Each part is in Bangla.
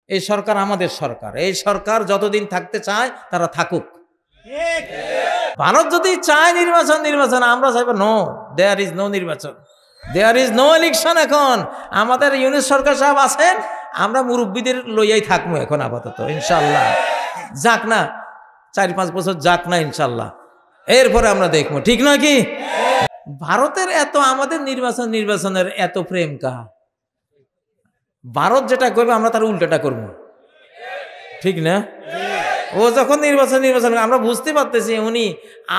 এই সরকার আমাদের সরকার, এই সরকার যতদিন থাকতে চায় তারা থাকুক। ভারত যদি চায় নির্বাচন, নির্বাচন আমরা চাইব নো, দেয়ার ইজ নো নির্বাচন, দেয়ার ইজ নো ইলেকশন। এখন আমাদের ইউনিট সরকার সাহেব আছেন, আমরা মুরব্বীদের লইয়াই থাকবো এখন আপাতত ইনশাল্লাহ। যাক না 4-5 বছর যাক না ইনশাল্লাহ, এরপরে আমরা দেখবো, ঠিক নয় কি? ভারতের এত আমাদের নির্বাচনের এত প্রেম কাহা? ভারত যেটা করবে আমরা তার উল্টাটা করব, ঠিক না? ও যখন নির্বাচন আমরা বুঝতে পারতেছি উনি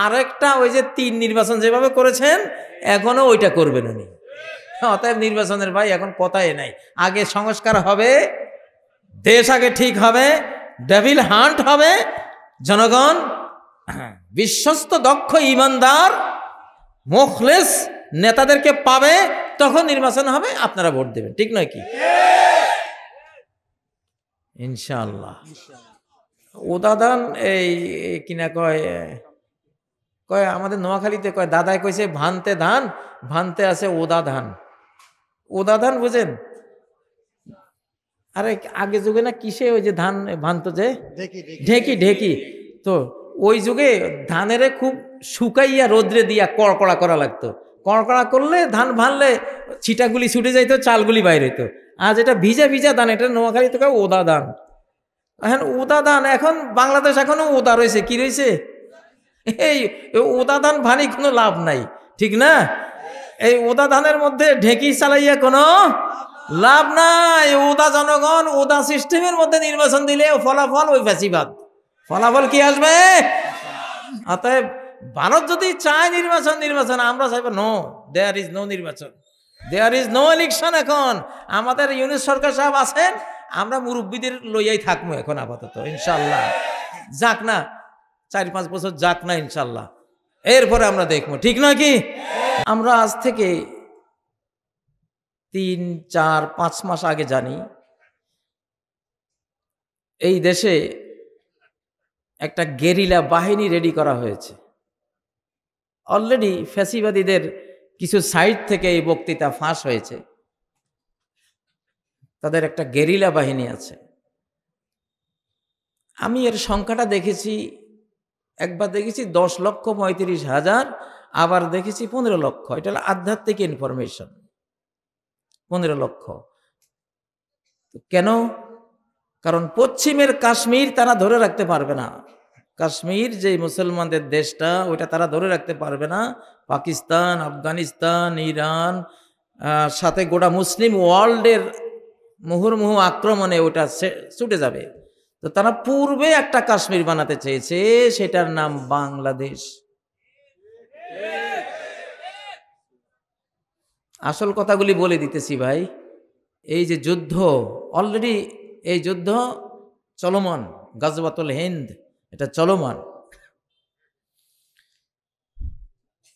আরেকটা ওই যে 3 নির্বাচন যেভাবে করেছেন এখনো ওইটা করবেন উনি। অতএব নির্বাচনের ভাই এখন কথাই নাই, আগে সংস্কার হবে, দেশ আগে ঠিক হবে, ডেভিল হান্ট হবে, জনগণ বিশ্বস্ত দক্ষ ইমানদার মুখলেস নেতাদেরকে পাবে, তখন নির্বাচন হবে, আপনারা ভোট দেবেন, ঠিক নয় কি? ইনশাআল্লাহ। উদাদান এই কিনা কয় আমাদের নোয়াখালীতে কয় দাদাই কইছে ভানতে ধান, ভানতে আছে ওদা ধান। ওদা ধান বুঝেন? আরে আগে যুগে না কিসে ওই যে ধান ভানতো যে ঢেকি, তো ওই যুগে ধানেরে খুব শুকাইয়া রোদ্রে দিয়া কড়কড়া করা লাগতো। কড়কড়া করলে ধান ভানলে ছিটাগুলি ছুটে যাইতো, চালগুলি বাইরে হইতো। আজ এটা ভিজা ধান, এটা নোয়াখালীতে কয় ওদা ধান। এখন ওদা ধান, এখন বাংলাদেশ এখনো ওদা রয়েছে, কি রয়েছে? এই ওদা ধান ভানি কোনো লাভ নাই, ঠিক না? এই ওদা ধানের মধ্যে ঢেকি চালাইয়া কোনো লাভ নাই। ওদা জনগণ ওদা সিস্টেমের মধ্যে নির্বাচন দিলে ফলাফল ওই ফ্যাসিবাদ, ফলাফল কি আসবে? অতএব ভারত যদি চায় নির্বাচন আমরা চাইব নো, দেয়ার ইজ নো নির্বাচন, দেয়ার ইজ নো ইলেকশন। এখন আমাদের ইউনিট সরকার সাহেব আছেন, আমরা মুরব্বীদের লইয়াই থাকবো এখন আপাতত ইনশাল্লাহ। যাক না 4-5 বছর যাক না ইনশাল্লাহ, এরপরে আমরা দেখবো, ঠিক নয় কি? আমরা আজ থেকে 3-4-5 মাস আগে জানি এই দেশে একটা গেরিলা বাহিনী রেডি করা হয়েছে। অলরেডি ফ্যাসিবাদীদের কিছু সাইট থেকে এই বক্তৃতা ফাঁস হয়েছে, তাদের একটা গেরিলা বাহিনী আছে। আমি এর সংখ্যাটা দেখেছি, একবার দেখেছি 10,35,000, আবার দেখেছি 15 লক্ষ। এটা হলো আধ্যাত্মিক ইনফরমেশন, 15 লক্ষ। কেন? কারণ পশ্চিমের কাশ্মীর তারা ধরে রাখতে পারবে না, কাশ্মীর যে মুসলমানদের দেশটা ওইটা তারা ধরে রাখতে পারবে না। পাকিস্তান, আফগানিস্তান, ইরান সাথে গোটা মুসলিম ওয়ার্ল্ডের মুহুর্মুহু আক্রমণে ওটা ছুটে যাবে। তো তারা পূর্বে একটা কাশ্মীর বানাতে চেয়েছে, সেটার নাম বাংলাদেশ। আসল কথাগুলি বলে দিতেছি ভাই। এই যে যুদ্ধ, অলরেডি এই যুদ্ধ চলমান, গাজওয়াতুল হিন্দ এটা চলমান।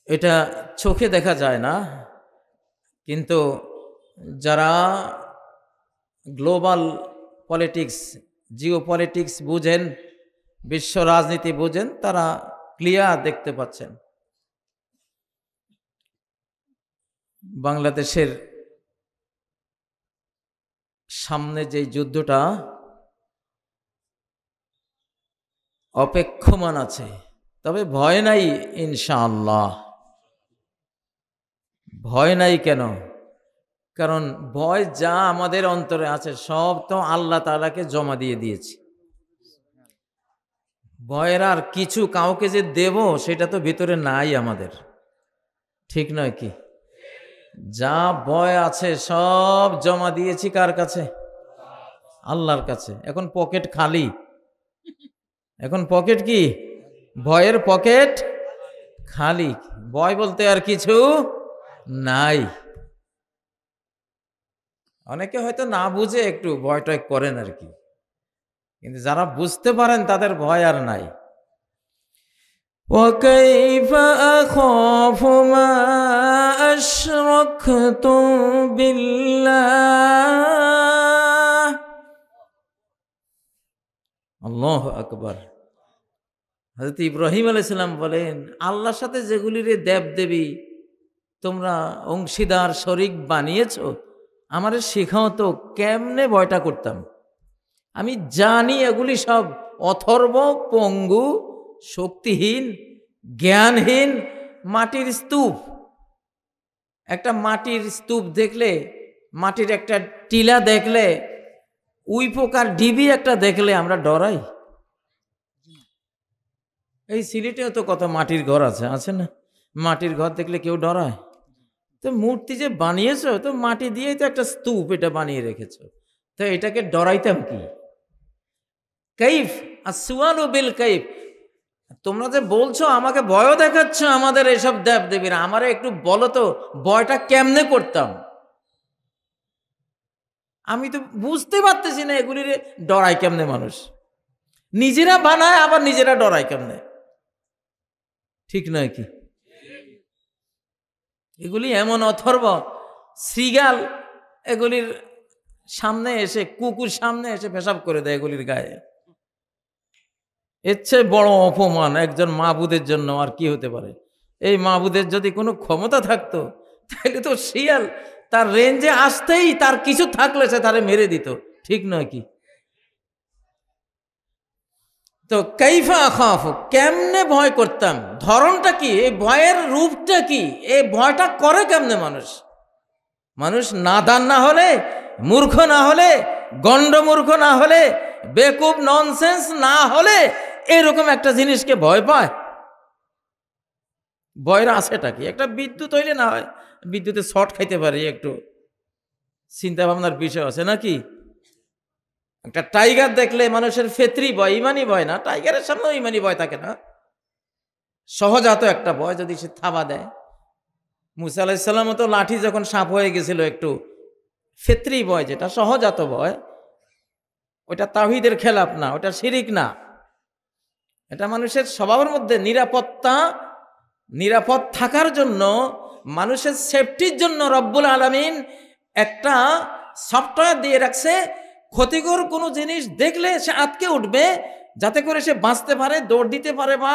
এটা চোখে দেখা যায় না, কিন্তু যারা গ্লোবাল পলিটিক্স, জিও পলিটিক্স বুঝেন, বিশ্ব রাজনীতি বুঝেন, তারা ক্লিয়ার দেখতে পাচ্ছেন। বাংলাদেশের সামনে যে যুদ্ধটা অপেক্ষমান আছে, তবে ভয় নাই ইনশাআল্লাহ। ভয় নাই কেন? কারণ ভয় যা আমাদের অন্তরে আছে সব তো আল্লাহ তাআলাকে জমা দিয়ে দিয়েছি। ভয়ের আর কিছু কাউকে যে দেব সেটা তো ভিতরে নাই আমাদের, ঠিক নয় কি? যা ভয় আছে সব জমা দিয়েছি কার কাছে? আল্লাহর কাছে। এখন পকেট খালি, এখন পকেট কি? ভয়ের পকেট খালি, ভয় বলতে আর কিছু নাই। অনেকে হয়তো না বুঝে একটু ভয় টয় করেন আর কি, কিন্তু যারা বুঝতে পারেন তাদের ভয় আর নাই। وَكَيْفَ أَخَافُ مَا أَشْرَكْتُمْ بِاللَّهِ আল্লাহু আকবার। হযরত ইব্রাহিম আলাইহিস সালাম বলেন, আল্লাহর সাথে যেগুলির দেবদেবী তোমরা অংশীদার শরীক বানিয়েছো, আমারে শেখাও তো কেমনে ভয়টা করতাম, আমি জানি এগুলি সব অথর্ব, পঙ্গু, শক্তিহীন, জ্ঞানহীন মাটির স্তূপ। একটা মাটির স্তূপ দেখলে, মাটির একটা টিলা দেখলে, উই পোকার ডিবি একটা দেখলে আমরা ডরাই। এই সিলেটেও তো কত মাটির ঘর আছে না? মাটির ঘর দেখলে কেউ ডরায়? তো মূর্তি যে বানিয়েছো, তো মাটি দিয়েই তো একটা স্তূপ এটা বানিয়ে রেখেছো, তো এটাকে ডরাইতাম কি? কাইফ আসওয়ালু বিল কাইফ। তোমরা যে বলছো আমাকে ভয়ও দেখাচ্ছ আমাদের এসব দেব দেবীরা, আমারে একটু বলো তো ভয়টা কেমনে করতাম? আমি তো বুঝতে পারতেছি না এগুলির ডরাই কেমনে মানুষ। নিজেরা বানায় আবার নিজেরা ডরায় কেমনে? ঠিক নয় কি? এগুলি এমন অথর্ব, শ্রীগাল এগুলির সামনে এসে, কুকুর সামনে এসে পেশাব করে দেয় এগুলির গায়ে। এর চেয়ে বড় অপমান একজন মাবুদের জন্য আর কি হতে পারে? এই মাবুদের যদি কোনো ক্ষমতা থাকতো তাহলে তো শিয়াল তার রেঞ্জে আসতেই তার কিছু থাকলে সে তারে মেরে দিত। ঠিক নয় কি? তো কাইফা আখাফু, কেমনে ভয় করতাম, ধরনটা কি, এই ভয়ের রূপটা কি, এই ভয়টা করে কেমনে মানুষ? মানুষ নাদান না হলে, মূর্খ না হলে, গন্ডমূর্খ না হলে, বেকুব ননসেন্স না হলে এরকম একটা জিনিসকে ভয় পায়? ভয়ের আছেটা কি? একটা বিদ্যুৎ হইলে না হয় বিদ্যুতে শর্ট খাইতে পারে, একটু চিন্তা ভাবনার বিষয় আছে নাকি? একটা টাইগার দেখলে মানুষের ফেতরি ভয়, ইমানি ভয় না। টাইগারের সামনেও ইমানি ভয় থাকে না, সহজাত একটা ভয় যদি সে থাবা দেয়। মুসা আলাইহিস সালাম তো লাঠি যখন সাপ হয়ে গেছিল, একটু ফেতরি ভয়, যেটা সহজাত ভয়, ওটা তাওহীদের খেলাফ না, ওটা শিরিক না, এটা মানুষের স্বভাবের মধ্যে নিরাপদ থাকার জন্য, মানুষের সেফটির জন্য রব্বুল আলামিন একটা সফটওয়্যার দিয়ে রাখছে। ক্ষতিকর কোনো জিনিস দেখলে সে আটকে উঠবে, যাতে করে সে বাঁচতে পারে, দৌড় দিতে পারে বা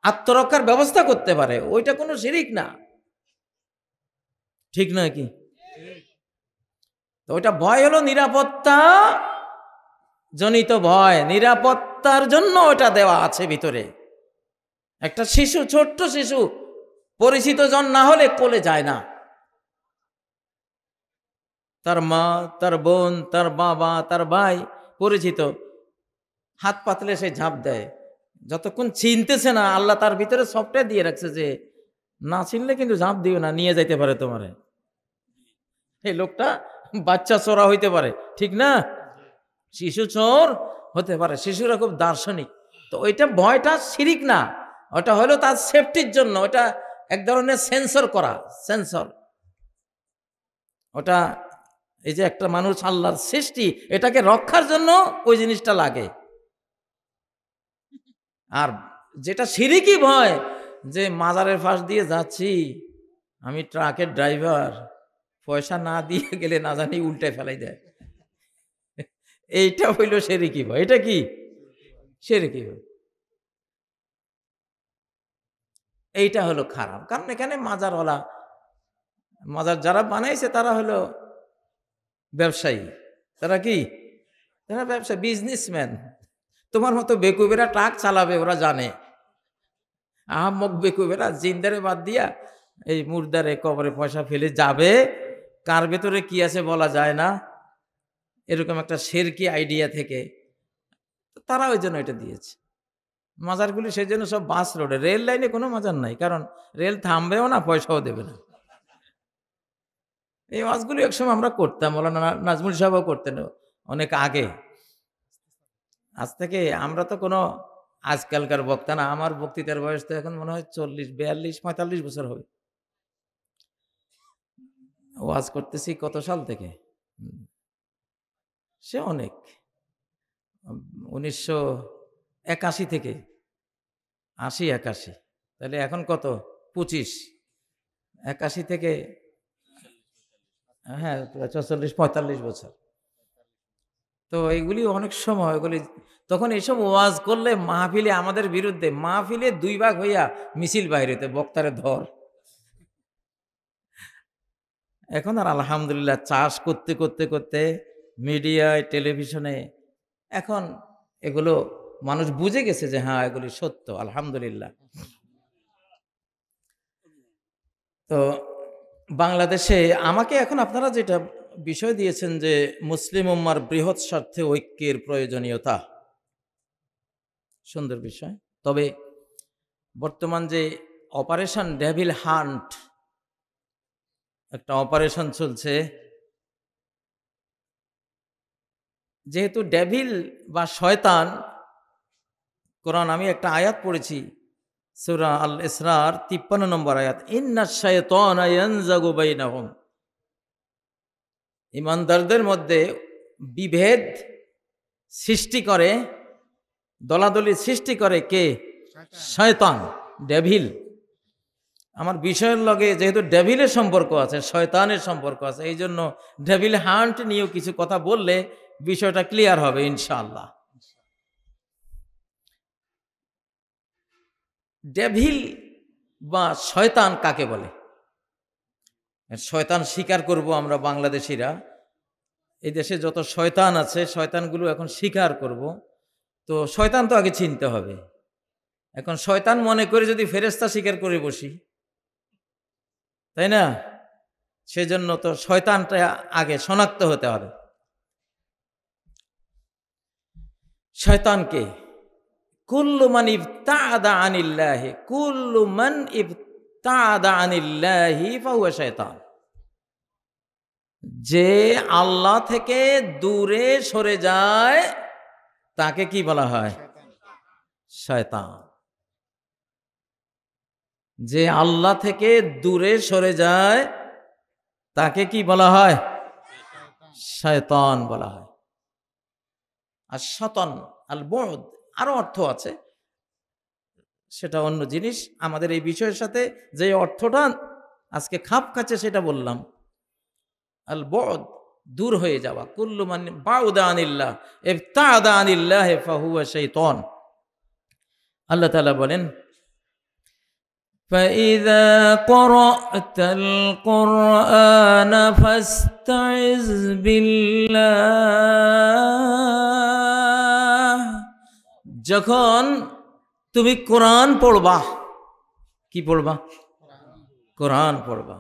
আত্মরক্ষার ব্যবস্থা করতে পারে। ওইটা কোনো শিরিক না। ঠিক নয় কি? তো ওইটা ভয় হলো নিরাপত্তা জনিত ভয়, নিরাপত্তার জন্য ওটা দেওয়া আছে ভিতরে। একটা শিশু, ছোট্ট শিশু, পরিচিত জন না হলে কোলে যায় না। তার মা, তার বোন, তার বাবা, তার ভাই পরিচিত, হাত পাতলে সে ঝাঁপ দেয়। যতক্ষণ চিনতেছে না, আল্লাহ তার ভিতরে সফটওয়্যার দিয়ে রাখছে যে না চিনলে কিন্তু ঝাঁপ দিও না, নিয়ে যাইতে পারে তোমারে। এই লোকটা বাচ্চা চোরা হইতে পারে, ঠিক না? শিশু চোর হতে পারে। শিশুরা খুব দার্শনিক। তো ওইটা ভয়টা শিরিক না, ওটা হলো তার সেফটির জন্য। ওটা এক ধরনের সেন্সর করা, সেন্সর। ওটা এই যে একটা মানুষ আল্লাহর সৃষ্টি, এটাকে রক্ষার জন্য ওই জিনিসটা লাগে। আর যেটা শিরিকি ভয়, যে মাজারের পাশ দিয়ে যাচ্ছি, আমি ট্রাকের ড্রাইভার, পয়সা না দিয়ে গেলে না জানি উল্টে ফেলাই দেয়, এইটা হইল শিরিকি ভয়। এটা কি? শিরিকি ভয়। এইটা হলো খারাপ। কারণ এখানে মাজারওয়ালা, মাজার যারা বানাইছে তারা হলো ব্যবসায়ী। তারা কি? তারা ব্যবসা, বিজনেসম্যান। তোমার মতো বেকুবেরা ট্রাক চালাবে, ওরা জানে। আহাম্মক বেকুবেরা জিন্দারে বাদ দিয়া এই মুর্দারে কবরে পয়সা ফেলে যাবে, কার ভেতরে কি আছে বলা যায় না, এরকম একটা শিরকি আইডিয়া থেকে তারা ওই জন্য এটা দিয়েছে। মাজারগুলি সেই জন্য সব বাস রোডে, রেল লাইনে কোনো মাজার নাই, কারণ রেল থামবেও না, পয়সাও দেবে না। এই ওয়াজগুলি একসময় আমরা করতাম, মৌলানা নাজমুল সাহেবও করতেন অনেক আগে। আজ থেকে আমরা তো কোনো আজকালকার বক্তা না। আমার বক্তৃতার বয়স তো এখন মনে হয় 40, 42, 45 বছর হবে। ওয়াজ করতেছি কত সাল থেকে? সে অনেক, 1981 থেকে, 80-81, তাহলে এখন কত? 25, 81 থেকে, হ্যাঁ 44-45 বছর। তো এইগুলি অনেক সময়, এগুলি তখন এইসব ওয়াজ করলে মাহফিলে আমাদের বিরুদ্ধে, মাহফিলে 2 ভাগ হইয়া মিছিল বাইরেতে, বক্তারে ধর। এখন আর আলহামদুলিল্লাহ চাষ করতে করতে করতে মিডিয়ায়, টেলিভিশনে এখন এগুলো মানুষ বুঝে গেছে যে হ্যাঁ এগুলি সত্য, আলহামদুলিল্লাহ। তো বাংলাদেশে আমাকে এখন আপনারা যেটা বিষয় দিয়েছেন যে মুসলিম উম্মার বৃহৎ স্বার্থে ঐক্যের প্রয়োজনীয়তা, সুন্দর বিষয়। তবে বর্তমান যে অপারেশন ডেভিল হান্ট, একটা অপারেশন চলছে, যেহেতু ডেভিল বা শয়তান, কোরআন আমি একটা আয়াত পড়েছি সূরা আল ইসরার 53 নম্বর আয়াত, ইন্নাশ শায়তানা ইয়ানজাগু বাইনাহুম, ঈমানদারদের মধ্যে বিভেদ সৃষ্টি করে, দলাদলি সৃষ্টি করে কে? শয়তান, ডেভিল। আমার বিষয়ের লগে যেহেতু ডেভিলের সম্পর্ক আছে, শয়তানের সম্পর্ক আছে, এই জন্য ডেভিল হান্ট নিয়েও কিছু কথা বললে বিষয়টা ক্লিয়ার হবে ইনশাআল্লাহ। ডেভিল বা শয়তান কাকে বলে? শয়তান স্বীকার করব আমরা বাংলাদেশিরা, এই দেশে যত শয়তান আছে শয়তানগুলো এখন স্বীকার করব। তো শয়তান তো আগে চিনতে হবে। এখন শয়তান মনে করে যদি ফেরেশতা স্বীকার করে বসি, তাই না? সেজন্য তো শয়তানটা আগে শনাক্ত হতে হবে। শয়তানকে কুল্লু মান ইবতাআদা আনিল্লাহি, কুল্লু মান ইবতাআদা আনিল্লাহি ফাহুয়া শয়তান। যে আল্লাহ থেকে দূরে সরে যায় তাকে কি বলা হয়? শয়তান। যে আল্লাহ থেকে দূরে সরে যায় তাকে কি বলা হয়? শয়তান বলা হয়। আর শতন আল বুদ আরো অর্থ আছে, সেটা অন্য জিনিস। আমাদের এই বিষয়ের সাথে যে অর্থটা আজকে খাপ খাচ্ছে সেটা বললাম। আল বুদ দূর হয়ে যাওয়া, কুল্লু মান বাউদা আনিল্লাহ ইবতাআদা আনিল্লাহ ফাহুয়া শাইতান। আল্লাহ তাআলা বলেন, فَإِذَا قَرَأْتَ الْقُرْآنَ فَاسْتَعِذْ بِاللَّهِ। যখন তুমি কোরআন পড়বা, কি পড়বা? কোরআন পড়বা।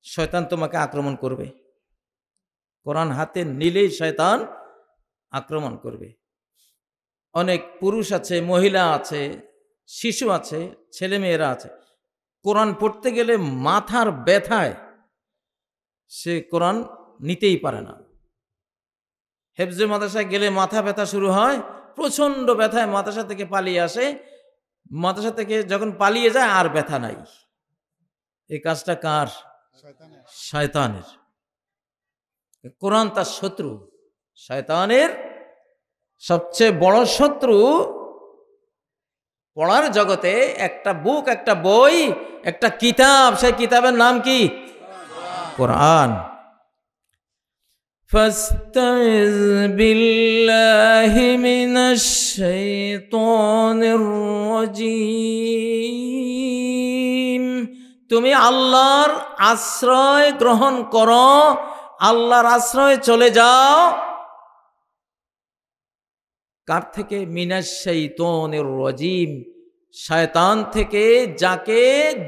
শয়তান তোমাকে আক্রমণ করবে। কোরআন হাতে নিলেই শয়তান আক্রমণ করবে। অনেক পুরুষ আছে, মহিলা আছে, শিশু আছে, ছেলে মেয়েরা আছে, কোরআন পড়তে গেলে মাথার ব্যথায় সে কোরআন নিতেই পারে না। হেফজে মাদ্রাসায় গেলে মাথা ব্যথা শুরু হয়, প্রচন্ড ব্যথায় মাদ্রাসা থেকে পালিয়ে আসে, মাদ্রাসা থেকে যখন পালিয়ে যায় আর ব্যথা নাই। এই কাজটা কার? শয়তানের। কোরআন তার শত্রু, শয়তানের সবচেয়ে বড় শত্রু। পড়ার জগতে একটা বুক, একটা বই, একটা কিতাব, সেই কিতাবের নাম কি? কোরআন। ফাস্তাইজ বিল্লাহি মিনাশ শাইতানির রাজীম। তুমি আল্লাহর আশ্রয় গ্রহণ করো, আল্লাহর আশ্রয়ে চলে যাও। কার থেকে? মিনাশ শাইতানির রাজীম, শয়তান থেকে যাকে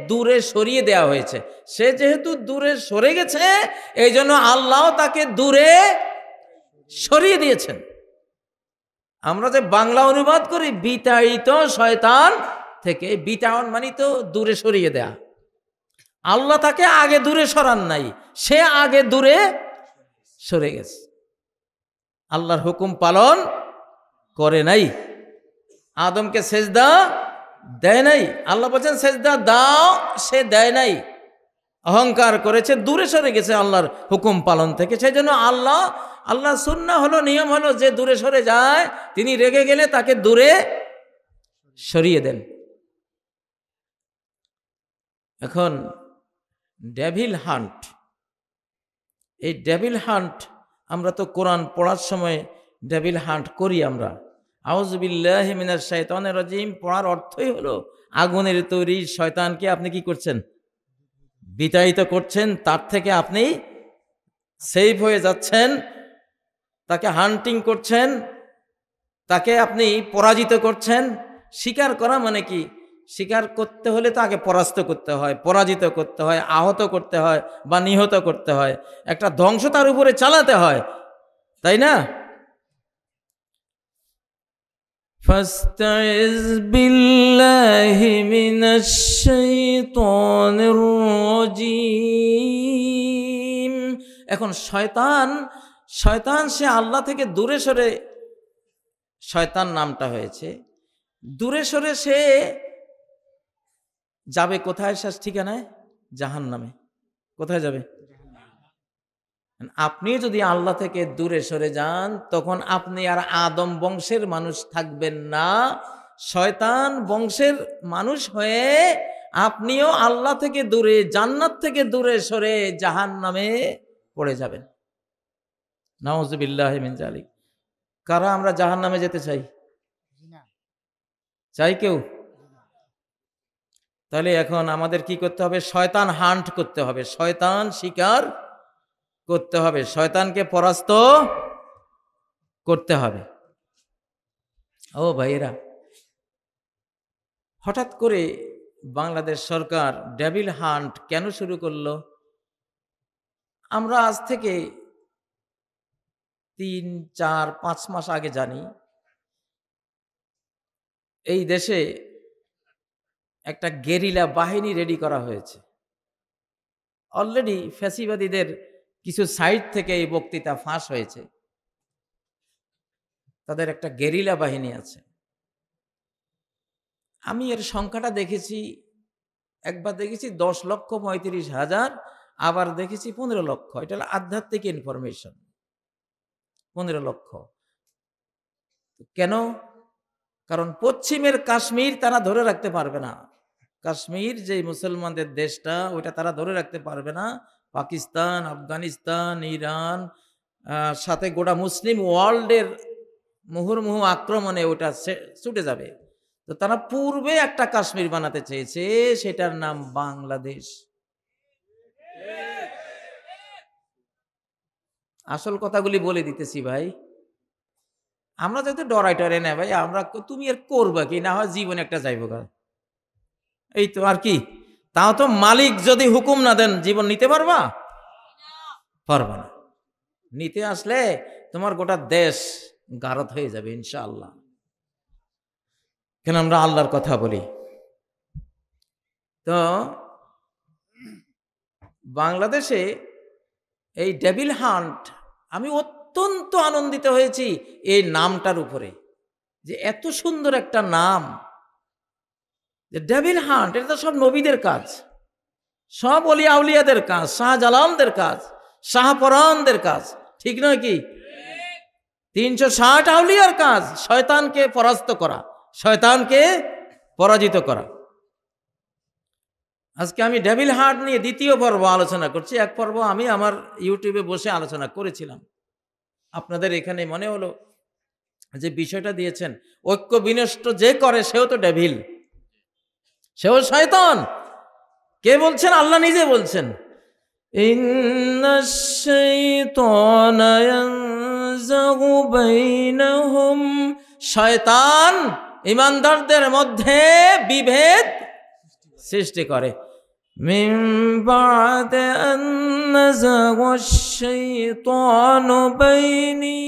দূরে সরিয়ে দেওয়া হয়েছে। সে যেহেতু দূরে সরে গেছে, এই জন্য আল্লাহ তাকে দূরে সরিয়ে দিয়েছেন। আমরা যে বাংলা অনুবাদ করি বিতাড়িত শয়তান থেকে, বিতাড়ন মানে তো দূরে সরিয়ে দেয়া। আল্লাহ তাকে আগে দূরে সরান নাই, সে আগে দূরে সরে গেছে, আল্লাহর হুকুম পালন করে নাই, আদমকে সেজদা দেয় নাই। আল্লাহ বলছেন সেজদা দাও, সে দেয় নাই, অহংকার করেছে, দূরে সরে গেছে আল্লাহর হুকুম পালন থেকে। সেই জন্য আল্লাহ সুন্নাহ হলো, নিয়ম হলো, যে দূরে সরে যায় তিনি রেগে গেলে তাকে দূরে সরিয়ে দেন। এখন ডেভিল হান্ট, এই ডেভিল হান্ট, আমরা তো কোরআন পড়ার সময় ডেভিল হান্ট করি। আমরা আউযু বিল্লাহি মিনাশ শাইতানির রাজীম পড়ার অর্থই হলো আগুনের তৈরি শয়তানকে আপনি কি করছেন? বিতাড়িত করছেন, তার থেকে আপনি সেভ হয়ে যাচ্ছেন, তাকে হান্টিং করছেন, তাকে আপনি পরাজিত করছেন। শিকার করা মানে কি? শিকার করতে হলে তো আগে পরাস্ত করতে হয়, পরাজিত করতে হয়, আহত করতে হয় বা নিহত করতে হয়, একটা ধ্বংস তার উপরে চালাতে হয়, তাই না? ফাস্তাইজ বিল্লাহি মিনাশ শাইতানির রাজিম। এখন শয়তান সে আল্লাহ থেকে দূরে সরে, শয়তান নামটা হয়েছে, দূরে সরে সে যাবে কোথায়? শেষ ঠিকানায় জাহান্নামে। কোথায় যাবে? আপনি যদি আল্লাহ থেকে দূরে সরে যান, তখন আপনি আর আদম বংশের মানুষ থাকবেন না, শয়তান বংশের মানুষ হয়ে আপনিও আল্লাহ থেকে দূরে, জান্নাত থেকে দূরে সরে জাহান্নামে পড়ে যাবেন। নাউযুবিল্লাহি মিন যালিক। কারা আমরা জাহান্নামে যেতে চাই? চাই কেউ? তাহলে এখন আমাদের কি করতে হবে? শয়তান হান্ট করতে হবে, শয়তান শিকার করতে হবে, শয়তানকে পরাস্ত করতে হবে। ও ভাইয়েরা, হঠাৎ করে বাংলাদেশ সরকার ডেভিল হান্ট কেন শুরু করলো? আমরা আজ থেকে 3, 4, 5 মাস আগে জানি এই দেশে একটা গেরিলা বাহিনী রেডি করা হয়েছে। অলরেডি ফ্যাসিবাদীদের কিছু সাইট থেকে এই বক্তৃতা ফাঁস হয়েছে। তাদের একটা গেরিলা বাহিনী আছে। আমি এর সংখ্যাটা দেখেছি, একবার দেখেছি 10,35,000, আবার দেখেছি 15 লক্ষ। এটা হলো আধ্যাত্মিক ইনফরমেশন। 15 লক্ষ কেন? কারণ পশ্চিমের কাশ্মীর তারা ধরে রাখতে পারবে না। কাশ্মীর যে মুসলমানদের দেশটা, ওইটা তারা ধরে রাখতে পারবে না। পাকিস্তান, আফগানিস্তান, ইরান, সাথে গোটা মুসলিম ওয়ার্ল্ডের মুহুর্মুহু আক্রমণে ওটা ছুটে যাবে। তো তারা পূর্বে একটা কাশ্মীর বানাতে চেয়েছে, সেটার নাম বাংলাদেশ। আসল কথাগুলি বলে দিতেছি ভাই, আমরা যাতে ডরাই টরে না ভাই, আমরা তুমি আর করবা কি, না হয় জীবনে একটা যাইব গা, এই তো আর কি। তাও তো মালিক যদি হুকুম না দেন জীবন নিতে পারবা? পারবা না। নিতে আসলে তোমার গোটা দেশ গারদ হয়ে যাবে ইনশাআল্লাহ। কেন আমরা আল্লাহর কথা বলি। তো বাংলাদেশে এই ডেভিল হান্ট, আমি অত্যন্ত আনন্দিত হয়েছি এই নামটার উপরে, যে এত সুন্দর একটা নাম, যে ডেভিল হান্ট। এটা তো সব নবীদের কাজ, সব অলিয়া আউলিয়াদের কাজ, শাহজালালদের কাজ, শাহপরানদের কাজ, ঠিক নয় কি? 360 আউলিয়ার কাজ শয়তানকে পরাস্ত করা, শয়তানকে পরাজিত করা। আজকে আমি ডেভিল হান্ট নিয়ে দ্বিতীয় পর্ব আলোচনা করছি। এক পর্ব আমি আমার ইউটিউবে বসে আলোচনা করেছিলাম। আপনাদের এখানে মনে হলো যে বিষয়টা দিয়েছেন, ঐক্য বিনষ্ট যে করে সেও তো ডেভিল, সেও শয়তান। কে বলছেন? আল্লাহ নিজে বলছেন, ইন্নাশ শাইতানা ইয়ানযাগু বাইনাহুম। শয়তান ঈমানদারদের মধ্যে বিভেদ সৃষ্টি করে। মিন বা'দে আন নাযাগাশ শাইতানু বাইনি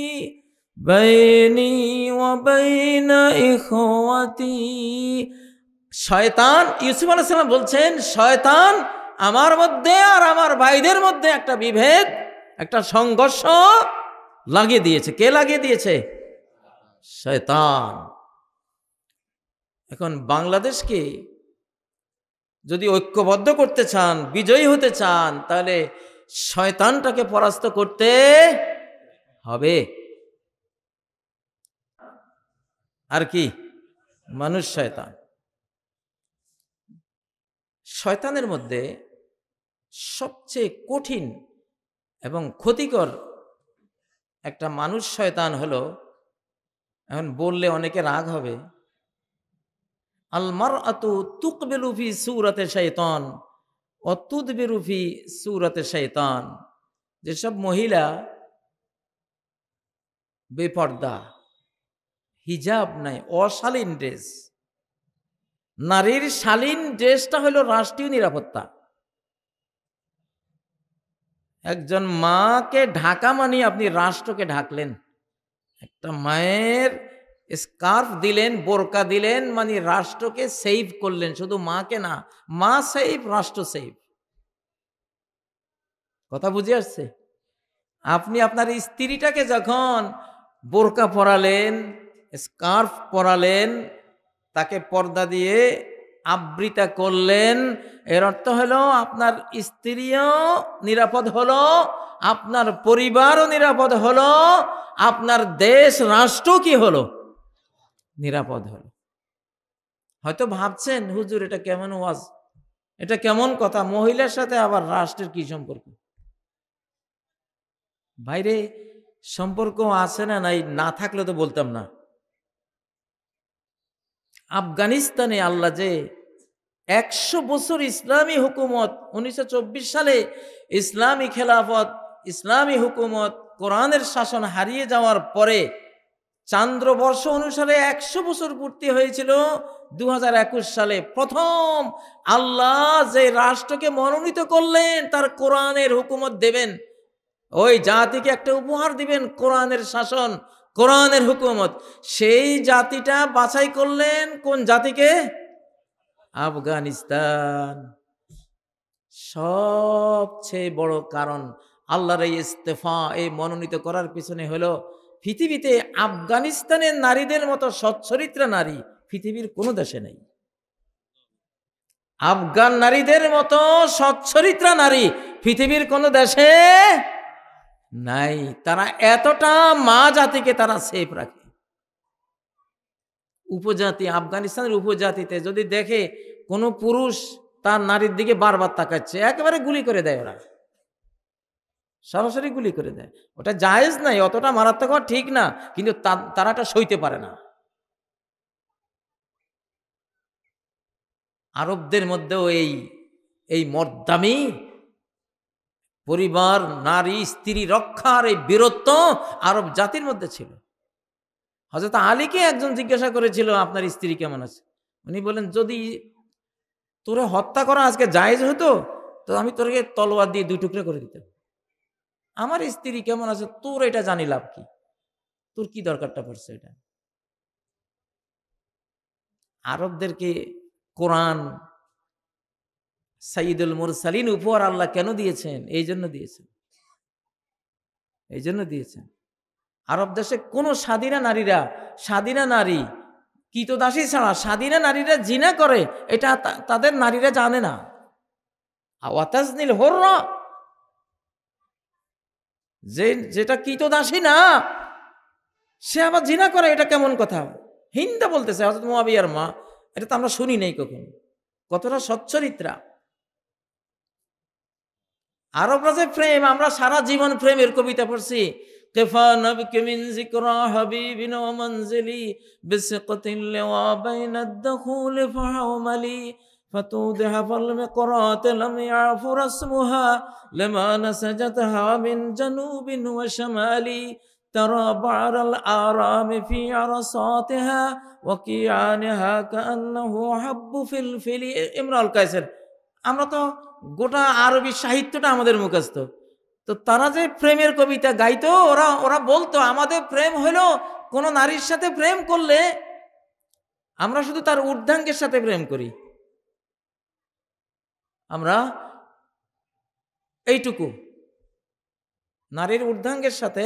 ওয়া বাইনা ইখওয়াতি। শয়তান, ইউসুফ আলাইহিস সালাম বলছেন, শয়তান আমার মধ্যে আর আমার ভাইদের মধ্যে একটা বিভেদ, একটা সংঘর্ষ লাগিয়ে দিয়েছে। কে লাগিয়ে দিয়েছে? শয়তান। এখন বাংলাদেশকে যদি ঐক্যবদ্ধ করতে চান, বিজয়ী হতে চান, তাহলে শয়তানটাকে পরাস্ত করতে হবে। আর কি? মানুষ শয়তান। শয়তানের মধ্যে সবচেয়ে কঠিন এবং ক্ষতিকর একটা মানুষ শয়তান হলো, এখন বললে অনেকে রাগ হবে, আল মারআতু তুকবিলু ফি সূরাতি শাইতান ওয়া তুদবিরু ফি সূরাতি শাইতান। যেসব মহিলা বেপর্দা, হিজাব নাই, অশালীন ড্রেস। নারীর শালীন ড্রেসটা হলো রাষ্ট্রীয় নিরাপত্তা। একজন মাকে ঢাকা মানে আপনি রাষ্ট্রকে ঢাকলেন। একটা মায়ের স্কার্ফ দিলেন, বোরকা দিলেন, মানে রাষ্ট্রকে সেভ করলেন, শুধু মাকে না, মা সেভ, রাষ্ট্র সেভ। কথা বুঝে আসছে? আপনি আপনার স্ত্রীটাকে যখন বোরকা পরালেন, স্কার্ফ পরালেন, তাকে পর্দা দিয়ে আবৃতা করলেন, এর অর্থ হলো আপনার স্ত্রীও নিরাপদ হলো, আপনার পরিবারও নিরাপদ হলো, আপনার দেশ রাষ্ট্র কি হলো? নিরাপদ হলো। হয়তো ভাবছেন হুজুর এটা কেমন ওয়াজ, এটা কেমন কথা, মহিলার সাথে আবার রাষ্ট্রের কি সম্পর্ক? বাইরে সম্পর্ক আছে না নাই, না থাকলে তো বলতাম না। আফগানিস্তানে আল্লাহ যে 100 বছর ইসলামী হুকুমত, 1924 সালে ইসলামী খেলাফত, ইসলামী হুকুমত, কোরআনের শাসন হারিয়ে যাওয়ার পরে চান্দ্রবর্ষ অনুসারে 100 বছর পূর্তি হয়েছিল 2021 সালে। প্রথম আল্লাহ যে রাষ্ট্রকে মনোনীত করলেন তার কোরআনের হুকুমত দেবেন, ওই জাতিকে একটা উপহার দিবেন, কোরআনের শাসন, কোরআনের হুকুমত। সেই জাতিটা বাছাই করলেন কোন জাতিকে? আফগানিস্তান। সবচেয়ে বড় কারণ আল্লাহর এই ইস্তেফা, এই মনোনীত করার পিছনে হলো পৃথিবীতে আফগানিস্তানের নারীদের মতো সচ্চরিত্রা নারী পৃথিবীর কোনো দেশে নেই। আফগান নারীদের মতো সচ্চরিত্রা নারী পৃথিবীর কোনো দেশে নাই। তারা এতটা মা জাতিকে তারা সেফ রাখে। উপজাতি, আফগানিস্তানের উপজাতিতে যদি দেখে কোনো পুরুষ তার নারীর দিকে বারবার তাকাচ্ছে, একেবারে গুলি করে দেয়, ওরা সরাসরি গুলি করে দেয়। ওটা জায়েজ নাই, অতটা মারাত্মক হওয়া ঠিক না, কিন্তু তারা এটা সইতে পারে না। আরবদের মধ্যেও এই মর্দামি, পরিবার, নারী, স্ত্রী রক্ষার এই বীরত্ব আরব জাতির মধ্যে ছিল। হযরত আলীকে একজন জিজ্ঞাসা করেছিল আপনার স্ত্রী কেমন আছে? উনি বলেন যদি তোরে হত্যা করা আজকে জায়েজ হতো তো আমি তোরকে তলোয়ার দিয়ে 2 টুকরা করে দিতাম। আমার স্ত্রী কেমন আছে তোর এটা জানি লাভ কি? তোর কি দরকারটা পড়ছে এটা? আরবদেরকে কোরআন, সাইয়্যিদুল মুরসালিন উপহার আল্লাহ কেন দিয়েছেন? এই জন্য দিয়েছেন, এই জন্য দিয়েছেন। আরব দেশে কোনো স্বাধীনা নারীরা, স্বাধীনা নারী কৃতদাসী ছাড়া স্বাধীনা নারীরা জিনা করে এটা তাদের নারীরা জানে না। ওয়াতাজনিল হুররা, যেটা কৃতদাসী না সে আবার জিনা করে, এটা কেমন কথা? হিন্দা বলতেছে হযরত মুয়াবিয়ার মা, এটা তো আমরা শুনি নাই কখনো। কতটা সচ্চরিত্রা আরবরা যে প্রেম, আমরা সারা জীবন প্রেমের কবিতা পড়ছি। কিফা নবকি মিন যিকরা হাবিবিন ওয়া মানজিলি বিসিকতিল লিওয়া বাইনাদ দুখুল ফাউমালি ফাতুদহা ফাল মিকরাত লাম ইয়াফুর ইসমুহা লিমা নাসাজাতহা মিন জানুবিন ওয়া শামালি তারা বারাল আরাম ফি আরসাতিহা ওয়া কিয়ানহা কান্নাহু হাব্বু ফিল ফিলি। ইমরাউল কায়সার। আমরা তো গোটা আরবি সাহিত্যটা আমাদের মুখস্থ, তো তারা যে প্রেমের কবিতা গাইতো, ওরা বলতো আমাদের প্রেম হলো কোন নারীর সাথে প্রেম করলে আমরা শুধু তার ঊর্ধ্বাঙ্গের সাথে প্রেম করি, আমরা এইটুকু নারীর ঊর্ধ্বাঙ্গের সাথে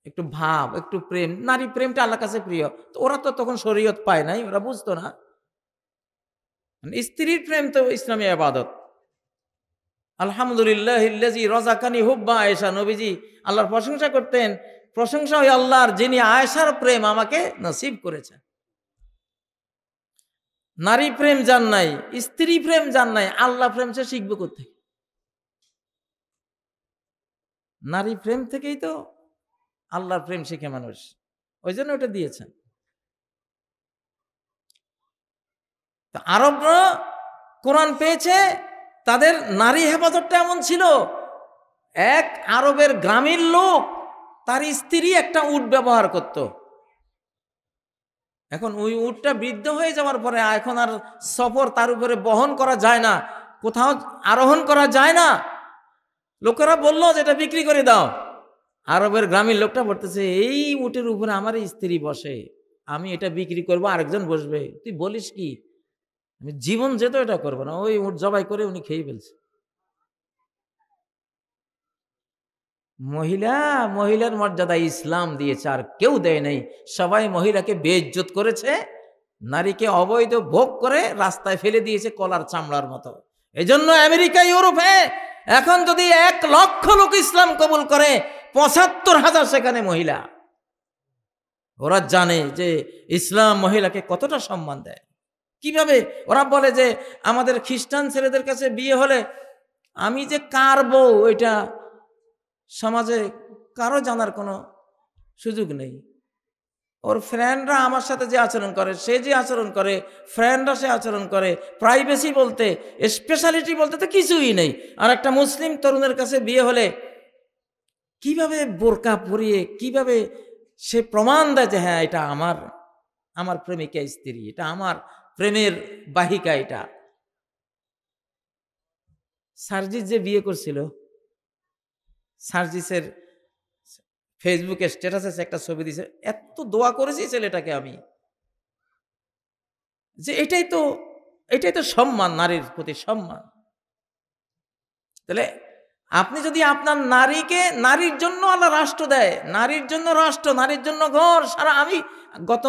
একটু ভাব, একটু প্রেম, নারী প্রেমটা আল্লাহর কাছে প্রিয়। তো ওরা তো তখন শরীয়ত পায় নাই, ওরা বুঝতো না। স্ত্রীর প্রেম তো ইসলামী ইবাদত। আলহামদুলিল্লাহিল্লাযী রাযাকানি হুব্বা আয়েশা, নবীজি আল্লাহর প্রশংসা করতেন, প্রশংসা হয় আল্লাহর যিনি আয়েশার প্রেম আমাকে নসিব করেছেন। নারী প্রেম জান নাই, স্ত্রী প্রেম জান নাই, আল্লাহ প্রেম সে শিখবে কোথায়? নারী প্রেম থেকেই তো আল্লাহর প্রেম শিখে মানুষ, ওই জন্য ওটা দিয়েছেন। তো আরবরা কোরআন পেয়েছে, তাদের নারী হেফাজতটা এমন ছিল, এক আরবের গ্রামীণ লোক তার স্ত্রী একটা উট ব্যবহার করত। এখন ওই উটটা বৃদ্ধ হয়ে যাওয়ার পরে এখন আর সফর তার উপরে বহন করা যায় না, কোথাও আরোহণ করা যায় না। লোকেরা বললো যে এটা বিক্রি করে দাও। আরবের গ্রামীণ লোকটা বলতেছে, এই উটের উপরে আমার স্ত্রী বসে, আমি এটা বিক্রি করবো, আরেকজন বসবে, তুই বলিস কি? আমি জীবন যেত এটা করবো না। ওই উট জবাই করে উনি খেয়ে ফেলছে। মহিলার মর্যাদা ইসলাম দিয়েছে, আর কেউ দেয় নাই। সবাই মহিলাকে বেইজ্জত করেছে, নারীকে অবৈধ ভোগ করে রাস্তায় ফেলে দিয়েছে কলার চামড়ার মতো। এজন্য আমেরিকা, ইউরোপে এখন যদি 1 লক্ষ লোক ইসলাম কবুল করে, ৭৫,০০০ সেখানে মহিলা। ওরা জানে যে ইসলাম মহিলাকে কতটা সম্মান দেয়। কিভাবে ওরা বলে যে আমাদের খ্রিস্টান ছেলেদের কাছে বিয়ে হলে আমি যে কার বউ ওইটা সমাজে কারো জানার কোনো সুযোগ নেই। ওর ফ্রেন্ডরা আমার সাথে যে আচরণ করে, সে যে আচরণ করে, ফ্রেন্ডরা সে আচরণ করে, প্রাইভেসি বলতে, স্পেশালিটি বলতে তো কিছুই নেই। আর একটা মুসলিম তরুণের কাছে বিয়ে হলে কিভাবে বোরকা পরিয়ে কিভাবে সে প্রমাণ দেয় যে হ্যাঁ এটা আমার প্রেমিকা স্ত্রী, এটা আমার প্রেমের বাহিকা। এটা সার্জিস যে বিয়ে করছিল, সার্জিসের ফেসবুকে স্ট্যাটাসে একটা ছবি দিয়েছে, এত দোয়া করেছি ছেলেটাকে আমি, যে এটাই তো সম্মান, নারীর প্রতি সম্মান। তাহলে আপনি যদি আপনার নারীকে, নারীর জন্য আল্লাহ রাষ্ট্র দেয়, নারীর জন্য রাষ্ট্র, নারীর জন্য ঘর সারা। আমি গত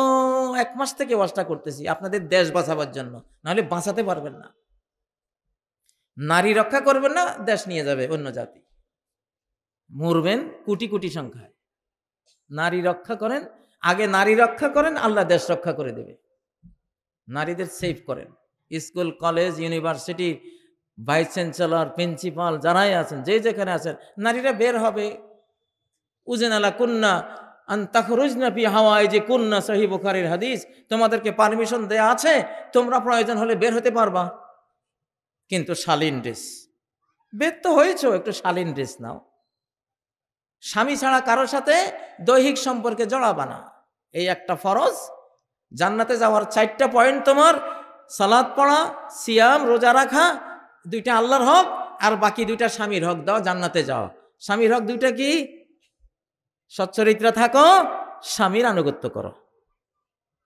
1 মাস থেকে ওয়াজটা করতেছি আপনাদের দেশ বাঁচাবার জন্য, নাহলে বাঁচাতে পারবেন না। নারী রক্ষা করবেন না, দেশ নিয়ে যাবে অন্য জাতি, মরবেন কোটি কোটি সংখ্যায়। নারী রক্ষা করেন, আগে নারী রক্ষা করেন, আল্লাহ দেশ রক্ষা করে দেবে। নারীদের সেভ করেন। School, college, university vice chancellor, principal যারাই আছেন, যে যেখানে আছেন, নারীরা বের হবে। উজেনালা কুন্না আনতাখরুজনা ফি হাওয়াইজি কুন্না, সহিহ বুখারীর হাদিস। তোমাদেরকে পারমিশন দেয়া আছে, তোমরা প্রয়োজন হলে বের হতে পারবা, কিন্তু শালীন ড্রেস। বের তো হয়েছ, একটু শালীন ড্রেস নাও। স্বামী ছাড়া কারোর সাথে দৈহিক সম্পর্কে জড়াবা না, এই একটা ফরজ। জান্নাতে যাওয়ার 4টা পয়েন্ট তোমার: সালাত পড়া, সিয়াম রোজা রাখা, 2টা আল্লাহর হক, আর বাকি 2টা স্বামীর হক দাও, জান্নাতে যাও। স্বামীর হক 2টা কি? সচ্চরিত্র থাকো, স্বামীর আনুগত্য করো।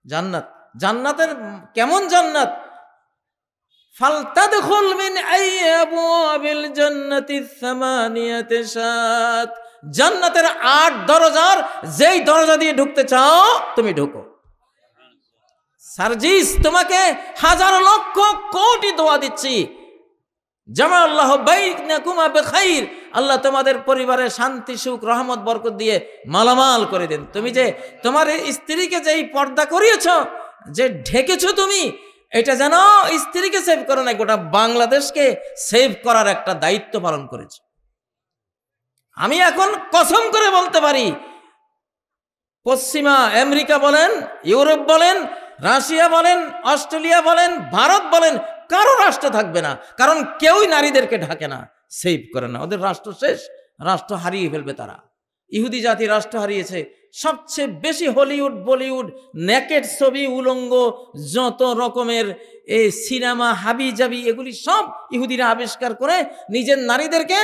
জান্নাত, জান্নাতের কেমন জান্নাত? ফালতাদখুল মিন আইয়াবিল জান্নাতি সামানিয়াতি শাত। জান্নাতের 8 দরজার যেই দরজা দিয়ে ঢুকতে চাও তুমি ঢুকো। সার্জিস, তোমাকে হাজার লক্ষ কোটি দোয়া দিচ্ছি, জামা আল্লাহ বাইনাকুমা বিখাইর। আল্লাহ তোমাদের পরিবারে শান্তি, সুখ, রহমত, বরকত দিয়ে মালামাল করে দেন। তুমি যে তোমার স্ত্রীকে যেই পর্দা করিয়েছ, যে ঢেকেছো তুমি, এটা যেন স্ত্রীকে সেভ করো না, গোটা বাংলাদেশকে সেভ করার একটা দায়িত্ব পালন করেছে। আমি এখন কসম করে বলতে পারি, পশ্চিমা আমেরিকা বলেন, ইউরোপ বলেন, রাশিয়া বলেন, অস্ট্রেলিয়া বলেন, ভারত বলেন, কারো রাষ্ট্র থাকবে না, কারণ কেউই নারীদেরকে ঢাকে না, সেভ করে না। ওদের রাষ্ট্র শেষ, রাষ্ট্র হারিয়ে ফেলবে তারা। ইহুদি জাতি রাষ্ট্র হারিয়েছে। সবচেয়ে বেশি হলিউড, বলিউড, নেকেট ছবি, উলঙ্গ, যত রকমের এই সিনেমা, হাবি জাবি, এগুলি সব ইহুদিরা আবিষ্কার করে নিজের নারীদেরকে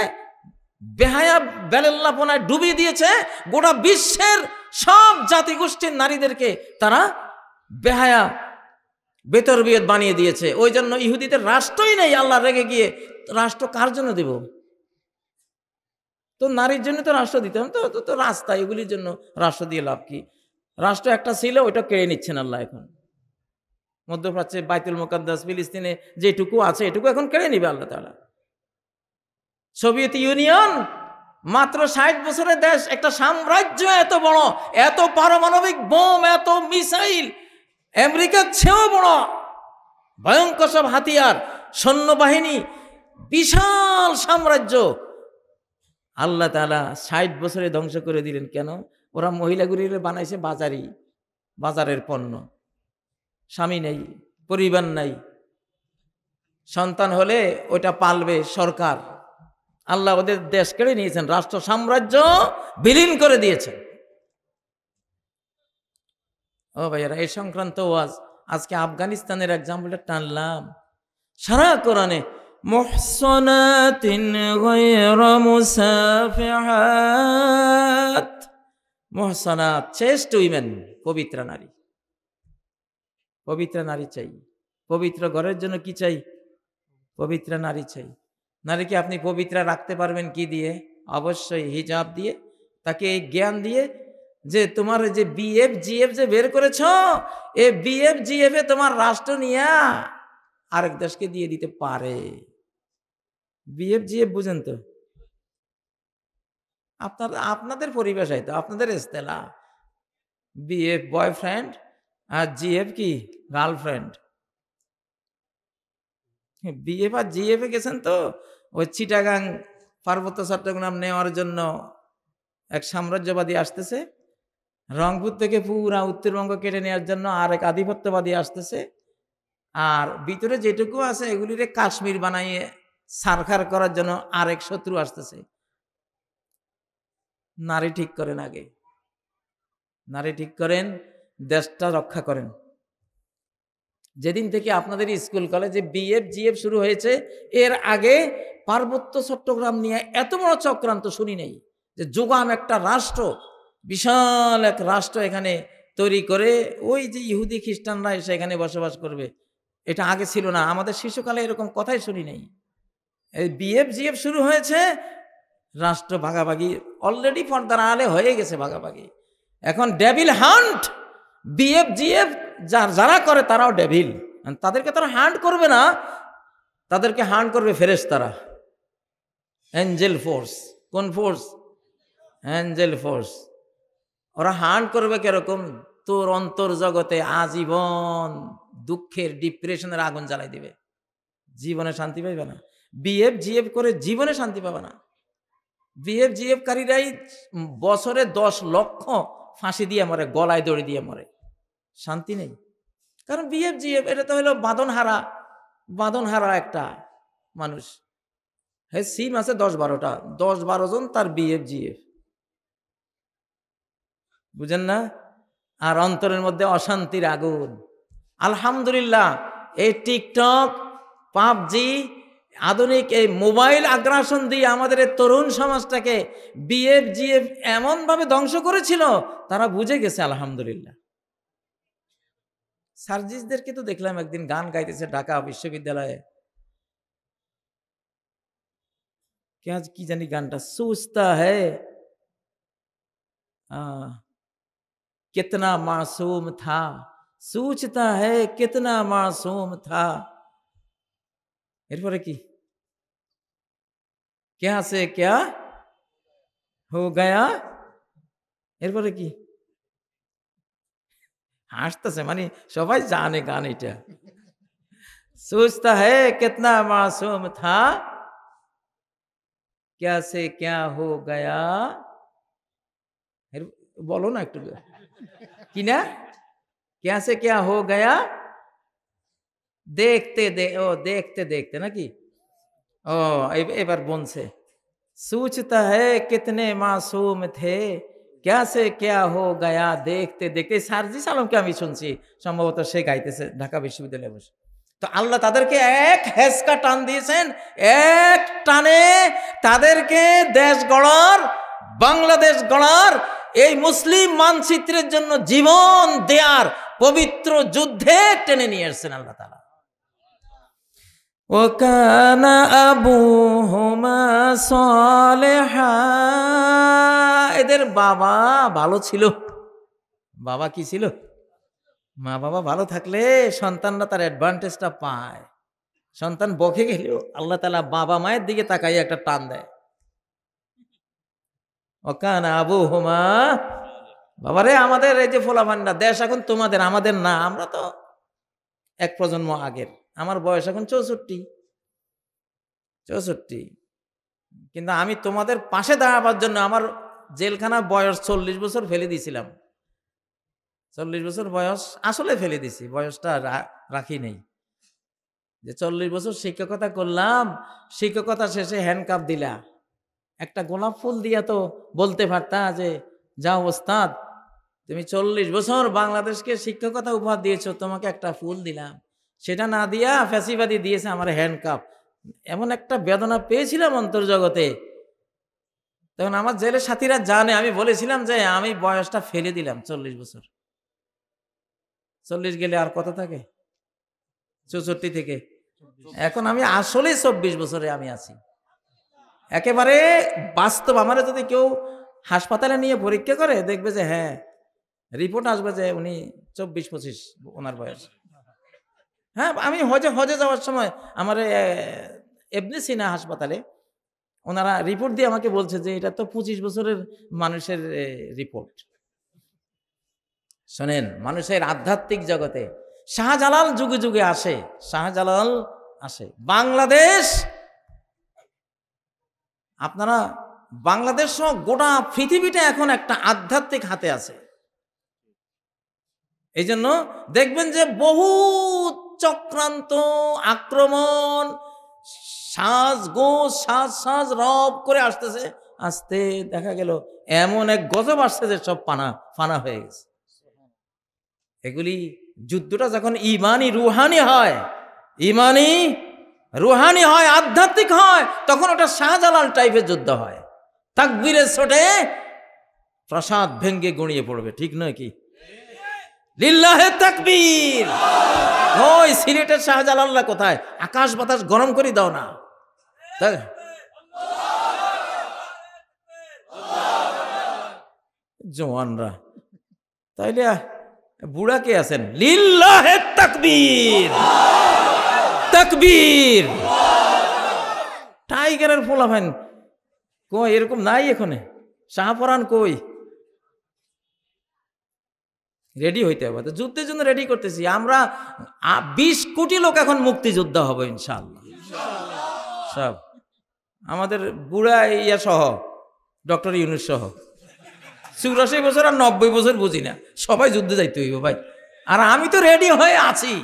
বেহায়া বেলাল্লাপনায় ডুবিয়ে দিয়েছে। গোটা বিশ্বের সব জাতিগোষ্ঠীর নারীদেরকে তারা বেহায়া, বেতরবিয়ত বানিয়ে দিয়েছে। ওই জন্য ইহুদিদের রাষ্ট্রই নেই। আল্লাহ রেগে গিয়ে রাষ্ট্র কার জন্য দেব? তো নারীর জন্য তো রাষ্ট্র দিতাম, তো রাস্তা, এগুলির জন্য রাষ্ট্র দিয়ে লাভ কি? রাষ্ট্র একটা ছিল, ওইটা কেড়ে নিচ্ছেন আল্লাহ। এখন মধ্যপ্রাচ্যে বাইতুল মুকাদ্দাস, ফিলিস্তিনে যেটুকু আছে এটুকু এখন কেড়ে নিবে আল্লাহ তাআলা। সোভিয়েত ইউনিয়ন মাত্র 60 বছরের দেশ, একটা সাম্রাজ্য, এত বড়, এত পারমাণবিক বোম, এত মিসাইল, আমেরিকার চেয়েও বড় ভয়ঙ্কর সব হাতিয়ার, সৈন্যবাহিনী, বিশাল সাম্রাজ্য। আল্লাহ তাআলা 60 বছরে ধ্বংস করে দিলেন। কেন? ওরা মহিলাগুলিরে বানাইছে বাজারের পণ্য। স্বামী নেই, পরিবার নাই, সন্তান হলে ওটা পালবে সরকার, আল্লাহ ওদের দেশ কেড়ে নিয়েছেন, রাষ্ট্র সাম্রাজ্য বিলীন করে দিয়েছেন। ও ভাইয়ারা, এই সংক্রান্ত ওয়াজ আজকে আফগানিস্তানের এক্সাম্পলটা টানলাম। সারা কোরআনে মুহসানাতিন গায়রা মুসাফিহাত, মুহসানাত চেস্ট উইমেন, পবিত্র নারী। পবিত্র নারী চাই। পবিত্র ঘরের জন্য কি চাই? পবিত্র নারী চাই। নারীকে আপনি পবিত্র রাখতে পারবেন কি দিয়ে? অবশ্যই হিজাব দিয়ে, তাকে এই জ্ঞান দিয়ে যে তোমার যে বিএফ জিএফ যে বের করেছ, এ বিএফ জিএফ এ তোমার রাষ্ট্র নিয়ে আরেক দেশকে দিয়ে দিতে পারে। বিএফ জিএফ বুঝেন তো? আপনাদের পরিভাষায় তো, আপনাদের ইস্তেলা। বিএফ বয়ফ্রেন্ড আর জিএফ কি গার্লফ্রেন্ড। বিএফ আর জিএফ এ গেছেন তো ওই চিটাগাং পার্বত্য চট্টগ্রাম নেওয়ার জন্য এক সাম্রাজ্যবাদী আসতেছে, রংপুর থেকে পুরা উত্তরবঙ্গ কেটে নেওয়ার জন্য আরেক আধিপত্যবাদী আসতেছে, আর ভিতরে যেটুকু আছে এগুলিরে কাশ্মীর বানাইয়ে সারখার করার জন্য আরেক শত্রু আসতেছে। নারী ঠিক করেন আগে, নারী ঠিক করেন, দেশটা রক্ষা করেন। যেদিন থেকে আপনাদের স্কুল কলেজে বিএফ জিএফ শুরু হয়েছে, এর আগে পার্বত্য চট্টগ্রাম নিয়ে এত বড় চক্রান্ত শুনি নেই। যে যোগাম একটা রাষ্ট্র, বিশাল এক রাষ্ট্র এখানে তৈরি করে ওই যে ইহুদি খ্রিস্টানরা এসে এখানে বসবাস করবে, এটা আগে ছিল না। আমাদের শিশুকালে এরকম কথাই শুনি নেই। এই বিএফ জিএফ শুরু হয়েছে, রাষ্ট্র ভাগাভাগি অলরেডি পর্দার আড়ালে হয়ে গেছে ভাগাভাগি। এখন ডেভিল হান্ট, বিএফ জিএফ যারা করে তারাও ডেভিল। তাদেরকে তারা হান্ট করবে না, তাদেরকে হান্ট করবে ফেরেশতারা, অ্যাঞ্জেল ফোর্স। কোন ফোর্স? Angel force. ওরা হান্ট করবে কিরকম? তোর অন্তর জগতে আজীবন দুঃখের ডিপ্রেশনের আগুন জ্বালাই দিবে, জীবনে শান্তি পাইবে না। বিএফ জিএফ করে জীবনে শান্তি পাবে না। বিএফ জিএফ কারীরাই বছরে 10 লক্ষ ফাঁসি দিয়ে মরে, গলায় দড়ি দিয়ে মরে, শান্তি নেই। কারণ বিএফ জিএফ এটা তো হলো বাঁধনহারা একটা মানুষ। হ্যাঁ, সিম আছে 10-12টা, 10-12 জন তার বিএফ জিএফ, বুঝেন না? আর অন্তরের মধ্যে অশান্তির আগুন। আলহামদুলিল্লাহ, এই টিকটক, পাবজি, আধুনিক এই মোবাইল আগ্রাসন দিয়ে আমাদের এই তরুণ সমাজটাকে বিএফ জিএফ এমনভাবে ধ্বংস করেছিল, তারা বুঝে গেছে আলহামদুলিল্লাহ। সার্জিসদেরকে তো দেখলাম একদিন গান গাইতেছে ঢাকা বিশ্ববিদ্যালয়ে, কি জানি গানটা, সোচতা হ্যায় কিতনা মাসুম থা, সোচতা হ্যায় কিতনা মাসুম থা। এরপরে কি, ক্যা সে ক্যা হো গয়া, এরপরে কি? হাসতেছে, মানে সবাই জানে গান এটা। সোচতা হ্যায় কিতনা মাসুম থা, ক্যা সে ক্যা হো গয়া। বলো না একটু, কি না, ক্যা সে ক্যা হো গয়া, দেখতে দেখতে নাকি? ও এবার বলছে, সোচতা হ্যায় কিতনে মাসুম থে, ক্যা সে ক্যা হো গয়া দেখতে দেখতে। সার্জিস আলমকে আমি শুনছি, সম্ভবত সে গাইতেছে ঢাকা বিশ্ববিদ্যালয়ে বসে। তো আল্লাহ তাদেরকে এক হেসকা টান দিয়েছেন, এক টানে তাদেরকে দেশ গড়ার, বাংলাদেশ গড়ার, এই মুসলিম মানচিত্রের জন্য জীবন দেয়ার পবিত্র যুদ্ধে টেনে নিয়ে এসেছেন আল্লাহ তাআলা। ওয়াকানা আবুহুমা সালিহা, এদের বাবা ভালো ছিল। বাবা কি ছিল? মা বাবা ভালো থাকলে সন্তানরা তার অ্যাডভান্টেজটা পায়। সন্তান বকে গেলেও আল্লাহ তাআলা বাবা মায়ের দিকে তাকাই একটা টান দেয়। ওয়াকানা আবুহুমা, বাবারে আমাদের এই যে ফোলাফান্ডা, দেশ এখন তোমাদের, আমাদের না। আমরা তো এক প্রজন্ম আগের, আমার বয়স এখন 64, কিন্তু আমি তোমাদের পাশে দাঁড়াবার জন্য আমার জেলখানা বয়স 40 বছর ফেলে দিয়েছিলাম। 40 বছর বয়স আসলে ফেলে দিছি, বয়সটা রাখি নেই। যে 40 বছর শিক্ষকতা করলাম, শিক্ষকতা শেষে হ্যান্ডকাপ দিলা, একটা গোলাপ ফুল দিয়া তো বলতে পারতা যে যাও ওস্তাদ, তুমি 40 বছর বাংলাদেশকে শিক্ষকতা উপহার দিয়েছো, তোমাকে একটা ফুল দিলাম। সেটা না দিয়া ফ্যাসিবাদী দিয়েছে আমার হ্যান্ডকাপ। এমন একটা বেদনা পেয়েছিলাম অন্তর্জগতে। তখন আমার জেলের সাথীরা জানে, আমি বলেছিলাম যে আমি বয়সটা ফেলে দিলাম 40 বছর। 40 গেলে আর কত থাকে? 64 থেকে এখন আমি আসলে 24 বছরে আমি আছি। একেবারে বাস্তব। আমার যদি কেউ হাসপাতালে নিয়ে পরীক্ষা করে দেখবে যে হ্যাঁ, রিপোর্ট আসবে যে উনি 24-25 ওনার বয়স। হ্যাঁ, আমি হজে যাওয়ার সময় আমার ইবনে সিনা হাসপাতালে ওনারা রিপোর্ট দিয়ে আমাকে বলছে যে এটা তো 25 বছরের মানুষের রিপোর্ট। শোনেন, মানুষের আধ্যাত্মিক জগতে শাহজালাল যুগে যুগে আসে, শাহজালাল আসে। বাংলাদেশ, আপনারা বাংলাদেশ সহ গোটা পৃথিবীটা এখন একটা আধ্যাত্মিক হাতে আছে। এই জন্য দেখবেন যে বহু চক্রান্ত, আক্রমণ, সাজ রব করে আসতেছে। আসতে দেখা গেল এমন এক গজব আসছে যে সব ফানা হয়ে গেছে। এগুলি যুদ্ধটা যখন ইমানি রুহানি হয়, আধ্যাত্মিক হয়, তখন ওটা শাহজালাল টাইপের যুদ্ধ হয়। তাকবীরের ছোটে প্রাসাদ ভেঙ্গে গড়িয়ে পড়বে, ঠিক নয় কি? লিল্লাহে তাকবীর। ওই সিলেটের শাহজালালরা কোথায়? আকাশ বাতাস গরম করে দাও না। জওয়ানরা তাইলে বুড়া কে আছেন? লিল্লাহে তাকবীর, তাকবীর। টাইগারের ফোলাফাইন কই? এরকম নাই এখানে। শাহপরান কই? রেডি হইতে হবে, যুদ্ধের জন্য রেডি করতেছি আমরা। 20 কোটি লোক এখন মুক্তিযোদ্ধা হবে ইনশাআল্লাহ। সব আমাদের বুড়া ইয়া সহ, ডক্টর ইউনূস সহ 84 বছর আর 90 বছর বুঝি না, সবাই যুদ্ধে যাইতে হইব ভাই। আর আমি তো রেডি হয়ে আছি,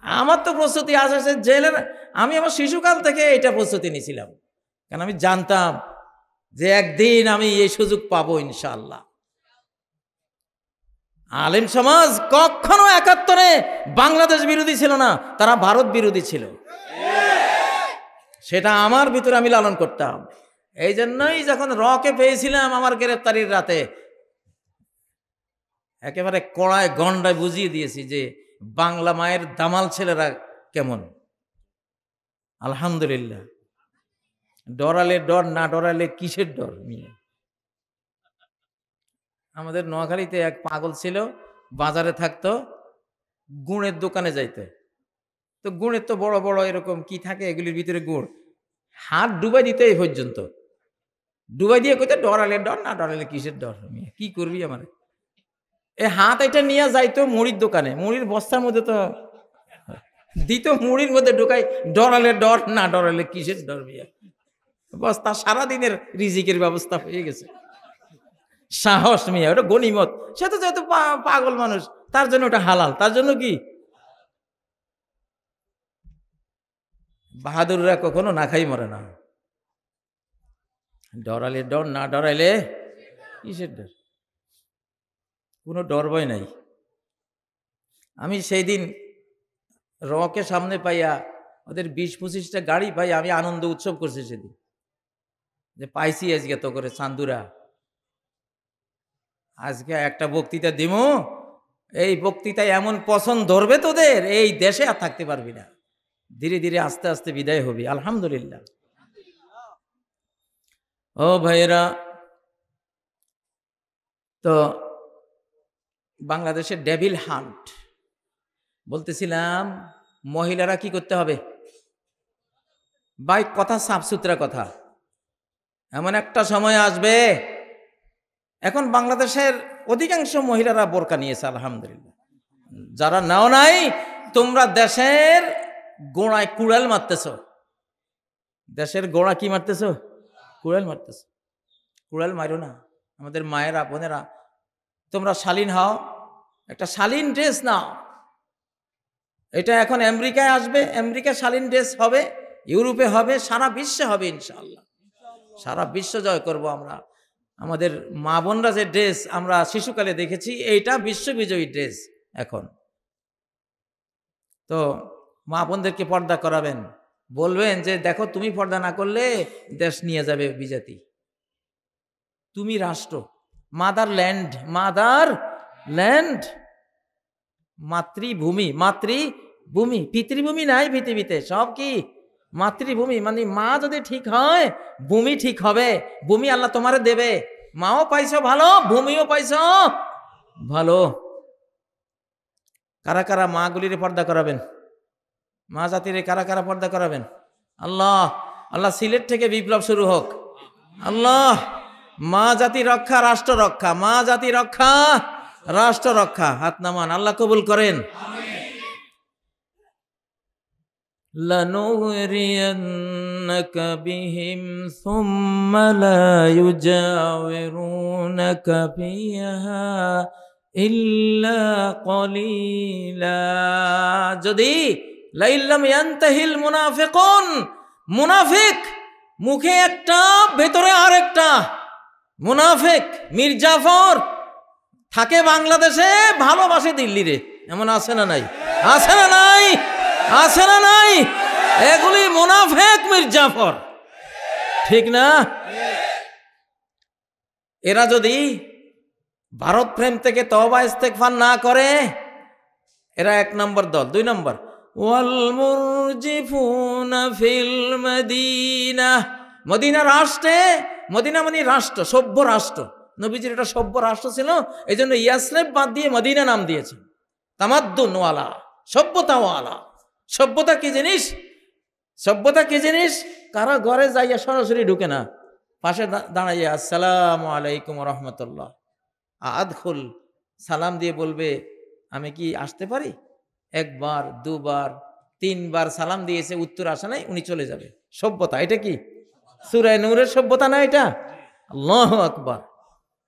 আমার তো প্রস্তুতি আছে জেলের। আমি আমার শিশুকাল থেকে এটা প্রস্তুতি নিয়েছিলাম, কারণ আমি জানতাম যে একদিন আমি এই সুযোগ পাবো ইনশাআল্লাহ। আলেম সমাজ কখনো 71-এ বাংলাদেশ বিরোধী ছিল না, তারা ভারত বিরোধী ছিল। সেটা আমার ভিতরে আমি লালন করতাম। এই জন্যই যখন রকে পেয়েছিলাম আমার গ্রেফতারির রাতে, একেবারে কড়ায় গন্ডায় বুঝিয়ে দিয়েছি যে বাংলা মায়ের দামাল ছেলেরা কেমন। আলহামদুলিল্লাহ, ডরালে ডর, না ডরালে কিসের ডর? আমাদের নোয়াখালীতে এক পাগল ছিল, বাজারে থাকতো, গুড়ের দোকানে যাইতে। তো গুড়ের তো বড় বড় এরকম কি থাকে, এগুলির ভিতরে গুড়, হাত ডুবাই দিতে এই পর্যন্ত, ডুবাই দিয়ে কইতে ডরালে ডর, না ডরালে কিসের ডর? কি করবি আমার? এই হাত এটা নিয়ে যাইতো মুড়ির দোকানে, মুড়ির বস্তার মধ্যে তো দিত, মুড়ির মধ্যে ঢুকাই, ডরালে ডর, না ডরালে কিসের ডর? বস্তা সারাদিনের রিজিকের ব্যবস্থা হয়ে গেছে। সাহস মিয়া, ওটা গনিমত। সে তো যেহেতু পাগল মানুষ, তার জন্য ওটা হালাল। তার জন্য কি বাহাদুররা কখনো না খাই মরে না। ডরালে ডর, না ডরাইলে কিসের ডর? কোনো ডর ভয় নাই। আমি সেই দিন রকে সামনে পাইয়া, ওদের 20-25টা গাড়ি পাই, আমি আনন্দ উৎসব করছি সেদিন, যে পাইছি আজকে তো করে চান্দুরা, আজকে একটা বক্তৃতা দিব, এই বক্তৃতায় এমন পছন্দ ধরবে তোদের, এই দেশে আর থাকতে পারবি না। ধীরে ধীরে আস্তে আস্তে বিদায় হবি। আলহামদুলিল্লাহ। ও ভাইয়েরা, তো বাংলাদেশের ডেভিল হান্ট বলতেছিলাম, মহিলারা কি করতে হবে ভাই? কথা সাফ সুতরা কথা। এমন একটা সময় আসবে, এখন বাংলাদেশের অধিকাংশ মহিলারা বোরকা নিয়েছে আলহামদুলিল্লাহ। যারা নাও নাই, তোমরা দেশের গোড়ায় কুড়াল মারতেছ। দেশের গোড়া কি মারতেছ? কুড়াল মারতেছ। কুড়াল মারো না। আমাদের মায়েরা, বোনেরা, তোমরা শালীন হও, একটা শালীন ড্রেস নাও। এটা এখন আমেরিকায় আসবে, আমেরিকা শালীন ড্রেস হবে, ইউরোপে হবে, সারা বিশ্বে হবে ইনশাআল্লাহ। সারা বিশ্ব জয় করব আমরা। আমাদের মা বোনরা যে ড্রেস আমরা শিশুকালে দেখেছি, এইটা বিশ্ববিজয়ী ড্রেস এখন। তো মা বোনদেরকে পর্দা করাবেন, বলবেন যে দেখো তুমি পর্দা না করলে দেশ নিয়ে যাবে বিজাতি। তুমি রাষ্ট্র, মাদার ল্যান্ড, মাদার ল্যান্ড, মাতৃভূমি, মাতৃভূমি, পিতৃভূমি নাই পৃথিবীতে, সব কি মাতৃভূমি। মানে মা যদি ঠিক হয় ভূমি ঠিক হবে। ভূমি আল্লাহ তোমারে দেবে, মাও পাইছো ভালো, ভূমিও পাইছো ভালো। কারা কারা মা গুলিরে পর্দা করাবেন, মা জাতিরে কারা কারা পর্দা করাবেন? আল্লাহ, আল্লাহ সিলেট থেকে বিপ্লব শুরু হোক। আল্লাহ, মা জাতি রক্ষা, রাষ্ট্র রক্ষা, মা জাতি রক্ষা, রাষ্ট্র রক্ষা। হাত নামান, আল্লাহ কবুল করেন। লানুরিয়ান্নাকা বিহিম সুম্মা লা ইউজাওয়িরুনাকা ফিহা ইল্লা কলিলা। যদি লাইল্লাম ইয়ানতাহিল মুনাফিকুন, মুনাফিক মুখে একটা ভেতরে আরেকটা। মুনাফিক মির্জাফর থাকে বাংলাদেশে, ভালোবাসে দিল্লিরে, এমন আছে না নাই? আছে না নাই? আছে না নাই? এগুলি মুনাফিক মির্জাফর, ঠিক না? এরা যদি ভারত প্রেম থেকে তওবা ইস্তেগফার না করে, এরা এক নম্বর দল। দুই নম্বর, ওয়াল মুরজিফুনা ফিল মদিনা, মদিনা রাষ্ট্রে, মদিনা মানে রাষ্ট্র, সভ্য রাষ্ট্র। নবীজির এটা সভ্য রাষ্ট্র ছিল, এই জন্য ইয়াসরিব বাদ দিয়ে মদিনা নাম দিয়েছে। তামাদ্দুনওয়ালা, সভ্যতাওয়ালা। সভ্যতা কি জিনিস? সভ্যতা কি জিনিস? কারো ঘরে যাইয়া সরাসরি ঢুকে না, পাশে দাঁড়াইয়া আসসালামু আলাইকুম রহমতুল্লাহ, আদখুল, সালাম দিয়ে বলবে আমি কি আসতে পারি? একবার, দুবার, তিনবার সালাম দিয়েছে, উত্তর আসে নাই, উনি চলে যাবে। সভ্যতা। এটা কি সূরা নূরের সভ্যতা না এটা? আল্লাহু আকবার।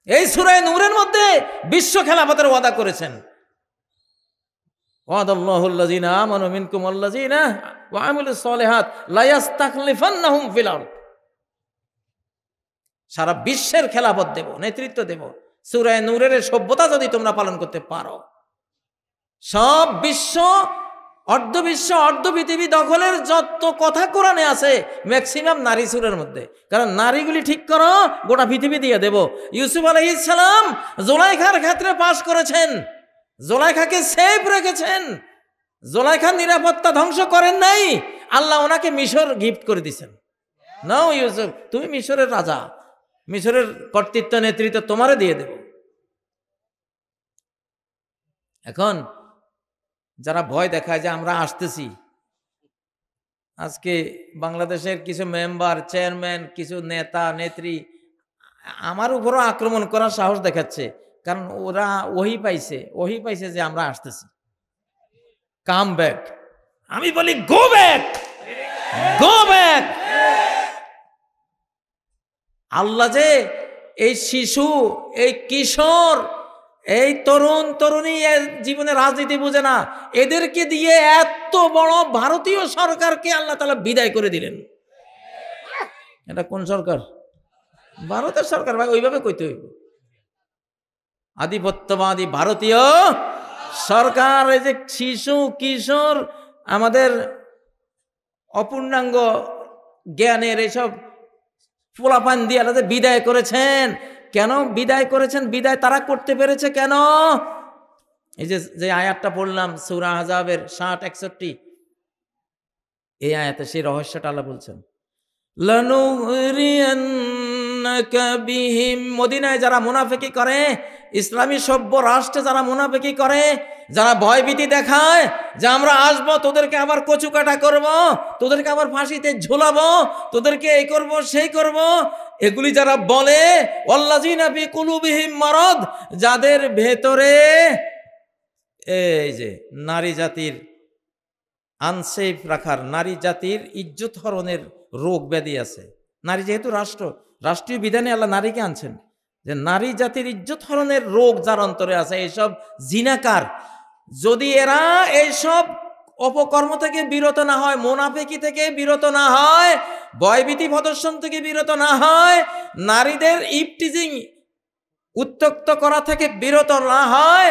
এই সূরা নূরের মধ্যে বিশ্ব খেলাফতের ওয়াদা করেছেন। ওয়াদাল্লাহুল্লাযিনা আমানু মিনকুম ওয়াল্লাযিনা ওয়া আমিলুস সলিহাত লা ইস্তাখলিফান্নাহুম ফিল আরদ। সারা বিশ্বের খেলাফত দেব, নেতৃত্ব দেব। সূরা নূরের সভ্যতা যদি তোমরা পালন করতে পারো, সব বিশ্ব, অর্ধ বিশ্ব, অর্ধ পৃথিবী দখলের যত কথা কোরআনে আছে ম্যাক্সিমাম নারী সূরার মধ্যে। কারণ নারীগুলি ঠিক করো, গোটা পৃথিবী দিয়ে দেব। ইউসুফ আলাইহিস সালাম জুলাইখার ক্ষেত্রে পাশ করেছেন, জুলাইখাকে সেফ রেখেছেন, জুলাইখার নিরাপত্তা ধ্বংস করেন নাই। আল্লাহ ওনাকে মিশর গিফট করে দিয়েছেন। নাও ইউসুফ, তুমি মিশরের রাজা, মিশরের কর্তৃত্ব নেতৃত্ব তোমারে দিয়ে দেব। এখন যারা ভয় দেখায় যে আমরা আসতেছি, আজকে বাংলাদেশের কিছু মেম্বার, চেয়ারম্যান, কিছু নেতা নেত্রী আমার উপরও আক্রমণ করার সাহস দেখাচ্ছে। কারণ ওরা ওহি পাইছে যে আমরা আসতেছি। Come back. আমি বলি গো ব্যাক, গো ব্যাক। আল্লাহ যে এই শিশু, এই কিশোর, এই তরুণ তরুণী জীবনে রাজনীতি বুঝে না, এদেরকে দিয়ে এত বড় ভারতীয় সরকারকে আল্লাহ তাআলা বিদায় করে দিলেন। এটা কোন সরকার? ভারতের সরকার ভাই, ওইভাবে কইতে হইব। আধিপত্যবাদী ভারতীয় সরকার। এই যে শিশু কিশোর, আমাদের অপূর্ণাঙ্গ জ্ঞানের এইসব পোলাপান দিয়ে আল্লাহ বিদায় করেছেন। কেন বিদায় করেছেন? বিদায় তারা করতে পেরেছে কেন? এই যে আয়াতটা পড়লাম সূরা আহজাবের 60-61, এই আয়াতে সেই রহস্যটা আল্লাহ বলছেন। লানুরিয়ান্নাকা বিহিম, মদিনায় যারা মুনাফিকি করে, ইসলামী সভ্য রাষ্ট্রে যারা মুনাফিকি করে, যারা ভয়ভীতি দেখায় যে আমরা আসবো, তোদেরকে আবার কচুকাটা করব, তোদেরকে আবার ফাঁসিতে ঝুলাবো, তোদেরকে এই করব সেই করব, এগুলি যারা বলে, ওয়াল্লাযিনা ফি কুলুবিহিম মারাদ, যাদের ভেতরে এই যে নারী জাতির আনসেফ রাখার, নারী জাতির ইজ্জত হরণের রোগ ব্যাধি আছে। নারী যেহেতু রাষ্ট্রীয় বিধানে আল্লাহ নারীকে আনছেন, যে নারী জাতির ইজ্জত হরণের রোগ যার অন্তরে আছে, এইসব জিনাকার, যদি এরা এইসব অপকর্ম থেকে বিরত না হয়, মুনাফিকি থেকে বিরত না হয়, ভয়ভীতি প্রদর্শন থেকে বিরত না হয়, নারীদের ইফটিজিং উত্ত্যক্ত করা থেকে বিরত না হয়,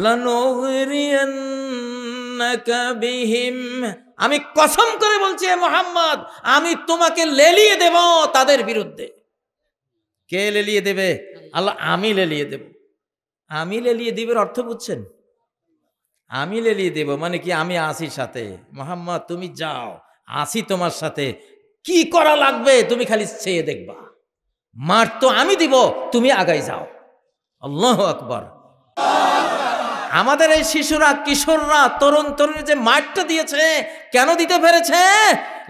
লানুগরিয়ান্নাকা বিহিম, আমি কসম করে বলছি মুহাম্মদ, আমি তোমাকে লেলিয়ে দেব তাদের বিরুদ্ধে। কে লেলিয়ে দেবে? আল্লাহ। আমি লেলিয়ে দেব। আমি লেলিয়ে দিবের অর্থ বুঝছেন? আমি লেলিয়ে দেব মানে কি? আমি আসি সাথে, মুহাম্মদ তুমি যাও, আসি তোমার সাথে, কি করা লাগবে তুমি খালি চেয়ে দেখবা, মার তো আমি দিব, তুমি আগাই যাও। আল্লাহু আকবার। আমাদের এই শিশুরা, কিশোররা, তরুণ তরুণী যে মারটা দিয়েছে, কেন দিতে পেরেছে?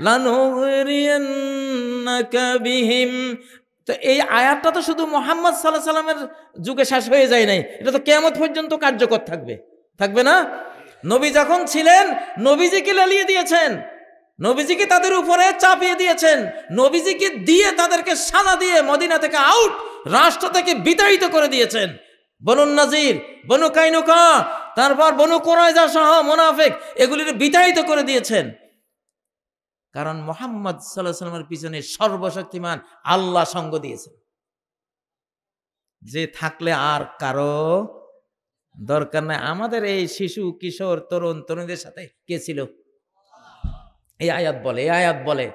লানুগরিয়ান্নাকা বিহিম। তো এই আয়াতটা তো শুধু মুহাম্মদ সাল্লাল্লাহু আলাইহি সাল্লামের যুগে শেষ হয়ে যায় নাই, এটা তো কিয়ামত পর্যন্ত কার্যকর থাকবে, থাকবে না? নবী যখন ছিলেন নবীজিকে লেলিয়ে দিয়েছেন, নবীজিকে তাদের উপরে চাপিয়ে দিয়েছেন, নবীজিকে দিয়ে তাদেরকে সানা দিয়ে মদিনা থেকে আউট, রাষ্ট্র থেকে বিতাড়িত করে দিয়েছেন। বনু নাজির, বনু কাইনুকা, তারপর বনু কুরাইজা সহ মুনাফিক, এগুলির বিতাড়িত করে দিয়েছেন। কারণ মুহাম্মদ সাল্লাল্লাহু আলাইহি ওয়াসাল্লামের পিছনে সর্বশক্তিমান আল্লাহ সঙ্গ দিয়েছেন, যে থাকলে আর কারো দরকার নাই। আমাদের এই শিশু, কিশোর, তরুণ তরুণীদের সাথে কে ছিল? এই আয়াত বলে, এই আয়াত বলে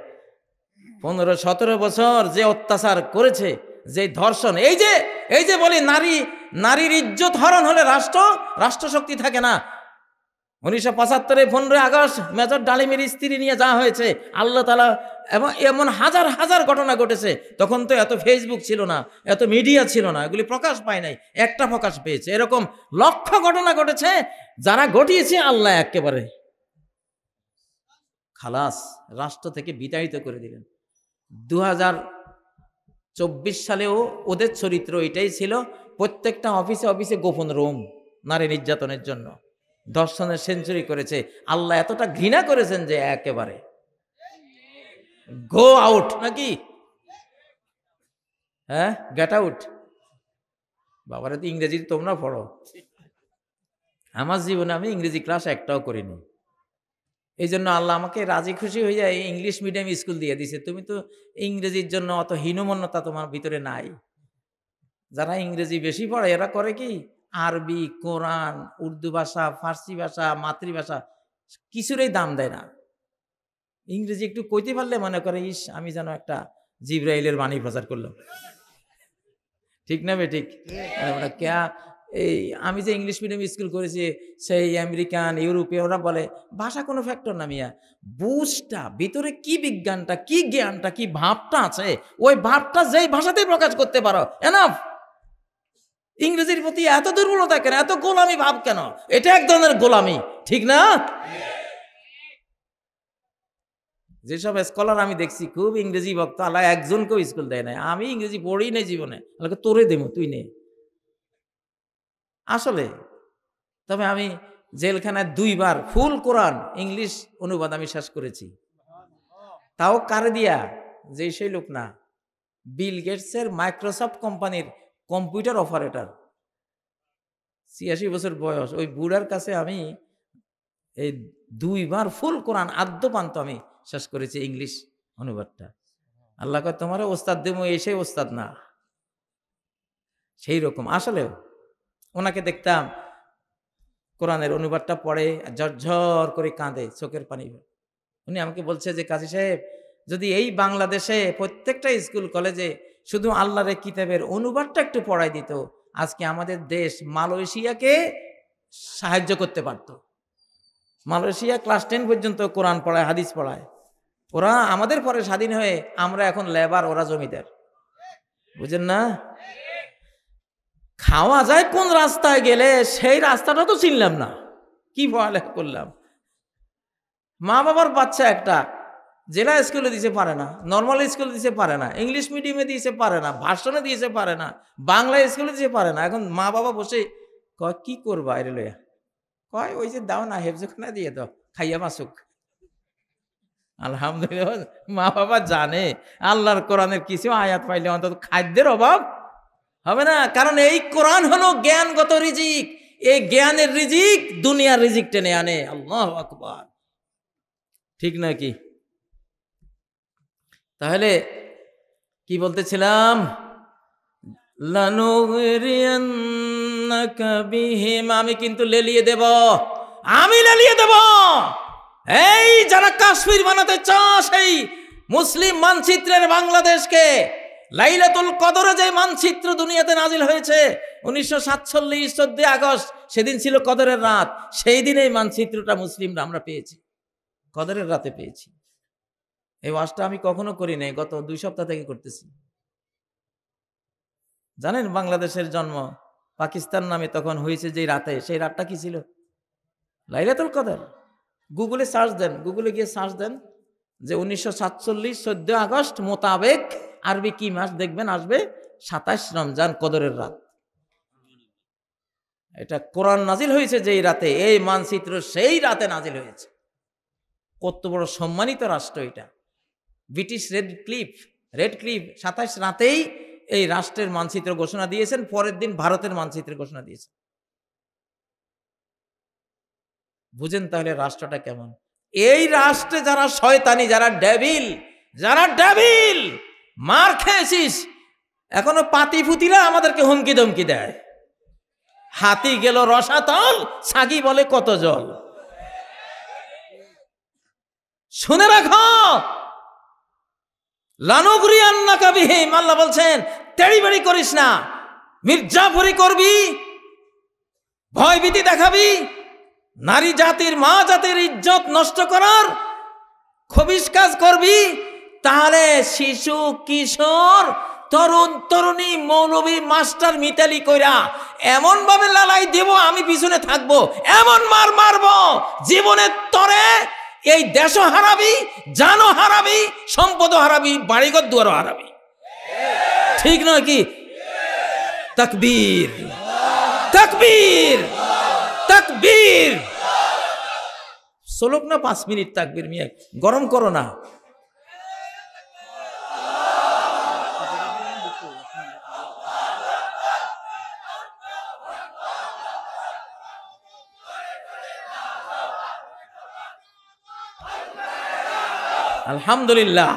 15-17 বছর যে অত্যাচার করেছে, যে ধর্ষণ, এই যে বলি নারীর ইজ্জত হরণ হলে রাষ্ট্র শক্তি থাকে না। 1975 15 আগস্ট মেজর ডালিমের স্ত্রী নিয়ে যাওয়া হয়েছে, আল্লাহ তাআলা, এবং এমন হাজার হাজার ঘটনা ঘটেছে। তখন তো এত ফেসবুক ছিল না, এত মিডিয়া ছিল না, এগুলি প্রকাশ পায় নাই, একটা প্রকাশ পেয়েছে। এরকম লক্ষ ঘটনা ঘটেছে, যারা ঘটিয়েছে আল্লাহ একেবারে খালাস, রাষ্ট্র থেকে বিতাড়িত করে দিলেন। 2024 সালেও ওদের চরিত্র এটাই ছিল, প্রত্যেকটা অফিসে অফিসে গোপন রুম নারী নির্যাতনের জন্য, ধর্ষণের সেঞ্চুরি করেছে। আল্লাহ এতটা ঘৃণা করেছেন যে একেবারে গো আউট, নাকি হ্যাঁ, গেট আউট। বাবারা তো ইংরেজি তোমরা পড়ো, আমার জীবনে আমি ইংরেজি ক্লাস একটাও করিনি। এই জন্য আল্লাহ আমাকে রাজি খুশি হয়ে যায় ইংলিশ মিডিয়াম স্কুল দিয়ে দিছে। তুমি তো ইংরেজির জন্য অত হীনমন্যতা তোমার ভিতরে নাই। যারা ইংরেজি বেশি পড়ে এরা করে কি, আরবি, কোরআন, উর্দু ভাষা, ফার্সি ভাষা, মাতৃভাষা কিছুরই দাম দেয় না। ইংরেজি একটু কইতে পারলে মনে করে, ইস আমি যেন একটা জিব্রাইলের বাণী প্রচার করলাম। ঠিক না বে? ঠিক। এই আমি যে ইংলিশ মিডিয়াম স্কুল করেছি, সেই আমেরিকান, ইউরোপীয়, ওরা বলে ভাষা কোনো ফ্যাক্টর না মিয়া, বুঝটা ভিতরে কি, বিজ্ঞানটা কি, জ্ঞানটা কি, ভাবটা আছে, ওই ভাবটা যেই ভাষাতেই প্রকাশ করতে পারো, এনাফ। ইংরেজির প্রতি এত দুর্বলতা কেন, এত গোলামি ভাব কেন? এটা এক ধরনের গোলামি, ঠিক না? যেসব স্কলার আমি দেখছি খুব ইংরেজি ভক্ত, আল্লাহ একজনকেও স্কুল দেয় নাই। আমি ইংরেজি পড়ি নাই জীবনে, আল্লাহকে তোরে দেবো, তুই নে। আসলে তবে আমি জেলখানায় 2 বার ফুল কোরআন ইংলিশ অনুবাদ আমি শেষ করেছি। তাও কারে দিয়া? যে সেই লোক না, বিল গেটসের মাইক্রোসফট কোম্পানির কম্পিউটার অপারেটর, 86 বছর বয়স, ওই বুড়ার কাছে আমি এই 2 বার ফুল কোরআন আদ্যপান্ত আমি শেষ করেছি ইংলিশ অনুবাদটা। আল্লাহ কয় তোমারও ওস্তাদ দেবো, এসে ওস্তাদ না। সেই রকম আসলেও ওনাকে দেখতাম কোরআনের অনুবাদটা পড়ে ঝরঝর করে কাঁদে, চোখের পানি। উনি আমাকে বলছে যে কাজী সাহেব, যদি এই বাংলাদেশে প্রত্যেকটা স্কুল কলেজে শুধু আল্লাহর কিতাবের অনুবাদটা একটু পড়াই দিত, আজকে আমাদের দেশ মালয়েশিয়াকে সাহায্য করতে পারত। মালয়েশিয়া ক্লাস 10 পর্যন্ত কোরআন পড়ায়, হাদিস পড়ায়। ওরা আমাদের পরে স্বাধীন হয়ে আমরা এখন লেবার, ওরা জমিদার, বুঝেন না? খাওয়া যায় কোন রাস্তায় গেলে, সেই রাস্তাটা তো চিনলাম না, কি পড়ালেখা করলাম। মা বাবার বাচ্চা একটা জেলা স্কুলে দিতে পারে না, নর্মাল স্কুলে দিতে পারে না, ইংলিশ মিডিয়ামে দিতে পারে না, ভাষণে দিতে পারে না, বাংলা স্কুলে দিতে পারে না। এখন মা বাবা বসে কয় কি করবা এর লইয়া? কয় ওই যে দাও না, হেফজখানা দিয়ে দাও, খাইয়া মাসুক। আলহামদুলিল্লাহ, মা বাবা জানে আল্লাহর কোরআনের কিছু আয়াত পাইলে অন্তত খাদ্যের অভাব হবে না। কারণ এই কোরআন হলো জ্ঞানগত রিজিক, এই জ্ঞানের রিজিক দুনিয়ার রিজিক টেনে আনে। আল্লাহু আকবার, ঠিক নাকি? তাহলে কি বলতেছিলাম, লানুগরিয়ান্নাকা বিহিম, আমি কিন্তু লেলিয়ে দেব, আমি লেলিয়ে দেব। এই যারা কাশ্মীর বানাতে চাস, এই মুসলিম মানচিত্রের বাংলাদেশকে, লাইলাতুল কদরে যে মানচিত্র দুনিয়াতে নাজিল হয়েছে 1947 14 আগস্ট, সেদিন ছিল কদরের রাত। সেই দিন এই মানচিত্রটা মুসলিমরা আমরা পেয়েছি, কদরের রাতে পেয়েছি। এই ওয়াজটা আমি কখনো করি নাই, গত 2 সপ্তাহ থেকে করতেছি। জানেন বাংলাদেশের জন্ম পাকিস্তান নামে তখন হয়েছে যে রাতে, সেই রাতটা কি ছিল? লাইলাতুল কদর। গুগলে সার্চ দেন, গুগলে গিয়ে সার্চ দেন যে 1947 14 আগস্ট মোতাবেক আরবি কি মাস, দেখবেন আসবে 27 রমজান, কদরের রাত। এটা কোরআন নাজিল হয়েছে যেই রাতে, এই মানচিত্র সেই রাতে নাজিল হয়েছে। কত বড় সম্মানিত রাষ্ট্র এটা, ব্রিটিশ রেড ক্লিফ 27 রাতেই এই রাষ্ট্রের মানচিত্র ঘোষণা দিয়েছেন, পরের দিন ভারতের মানচিত্রের ঘোষণা দিয়েছেন। বুঝেন তাহলে রাষ্ট্রটা কেমন। এই রাষ্ট্রে যারা শয়তানি, যারা ডেভিল, মার খেয়েছিস, এখনো পাতি ফুতিরা আমাদেরকে হুমকি ধমকি দেয়। হাতি গেল রসাতল, ছাগি বলে কত জল। শুনে রাখো, লানুগরিয়ান্নাকা বিহিম, আল্লাহ বলছেন তেড়িবেড়ি করিস না, মির্জাফরি করবি, ভয়ভীতি দেখাবি, নারী জাতির, মা জাতির ইজ্জত নষ্ট করার খবিশ কাজ করবি, তাহলে শিশু, কিশোর, তরুণ, তরুণী, মৌলবী, মাস্টার মিতালি কইরা এমন ভাবে লালাই দেব, আমি পিছনে থাকবো, এমন মার মারবো, জীবনের তরে এই দেশও হারাবি, জানও হারাবি, সম্পদও হারাবি, বাড়িঘর দুয়ারও হারাবি। ঠিক নয় কি? তাকবীর, তাকবীর, তাকবীর। চলুক না 5 মিনিট তাকবীর, মিয়া গরম করো না। আলহামদুলিল্লাহ।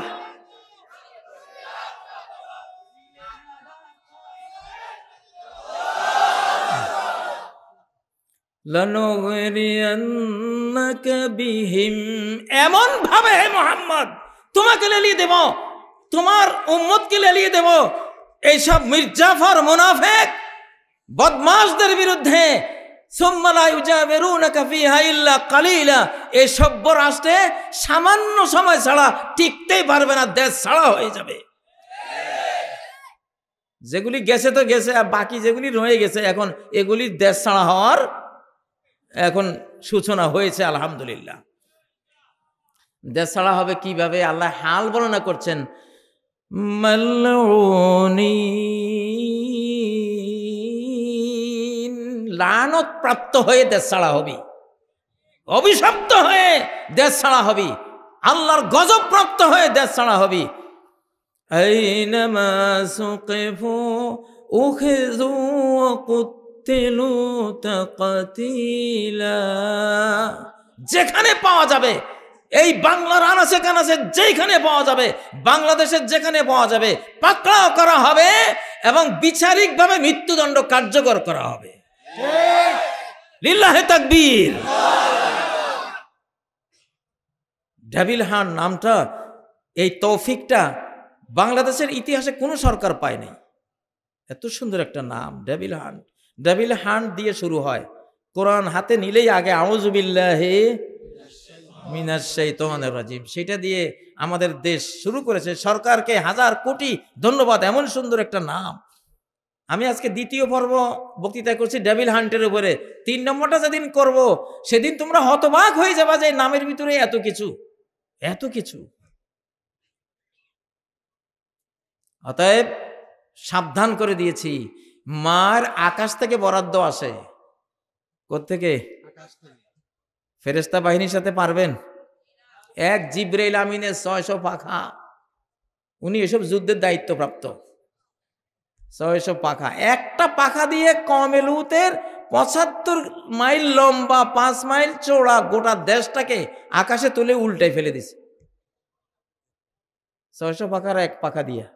লানুগরিয়ান্নাকা বিহিম, এমন ভাবে হে মুহাম্মদ তোমাকে লেলিয়ে দেব, তোমার উম্মতকে লেলিয়ে দেব এইসব মির্জাফর, মুনাফিক, বদমাশদের বিরুদ্ধে। সুম্মা লা ইউজাবিরুনাকা ফিহা ইল্লা কালিলা, এই সভ্য রাষ্ট্রে সামান্য সময় ছাড়া টিকতেই পারবে না, দেশ ছাড়া হয়ে যাবে। যেগুলি গেছে তো গেছে, আর বাকি যেগুলি রয়ে গেছে এখন এগুলি দেশ ছাড়া হওয়ার এখন সূচনা হয়েছে। আলহামদুলিল্লাহ। দেশ ছাড়া হবে কিভাবে? আল্লাহ হাল বর্ণনা করছেন, মালউনিন, লানত প্রাপ্ত হয়ে দেশ ছাড়া হবি, অভিশপ্ত হয়ে দেশ ছাড়া হবি, আল্লাহর গজব প্রাপ্ত হয়ে দেশ ছাড়া হবি। আইনামা সুকিফু উখিযু ওয়া কুতিলু তাকতিলা, যেখানে পাওয়া যাবে, এই বাংলার আনাচে কানাচে যেখানে পাওয়া যাবে, বাংলাদেশের যেখানে পাওয়া যাবে, পাকড়াও করা হবে এবং বিচারিকভাবে মৃত্যুদণ্ড কার্যকর করা হবে। লিল্লাহে তাকবীর। ডেভিল হান্ট নামটা, এই তৌফিকটা বাংলাদেশের ইতিহাসে কোনো সরকার পায় নাই। এত সুন্দর একটা নাম, ডেভিল হান্ট। ডেভিল হান্ট দিয়ে শুরু হয়, কোরআন হাতে নিলেই আগে আউযু বিল্লাহি মিনাশ শাইতানির রাজিম, সেটা দিয়ে আমাদের দেশ শুরু করেছে। সরকারকে হাজার কোটি ধন্যবাদ, এমন সুন্দর একটা নাম। আমি আজকে 2য় পর্ব বক্তৃতা করছি ডেভিল হান্টের উপরে। 3 নম্বরটা যেদিন করব সেদিন তোমরা হতবাক হয়ে যাবা যে নামের ভিতরে এত কিছু, এত কিছু। অতএব সাবধান করে দিয়েছি, মার আকাশ থেকে বরাদ্দ আসে। কোত্থেকে? ফেরেশতা বাহিনীর সাথে পারবেন? এক জিবরাইল আমিনের 600 পাখা, উনি এসব যুদ্ধের দায়িত্বপ্রাপ্ত। 600 পাখা, একটা পাখা দিয়ে কওমে লূতের 75 মাইল লম্বা, 5 মাইল চওড়া গোটা দেশটাকে আকাশে তুলে উল্টে ফেলে দিছে। 600 পাখার এক পাখা দিয়া।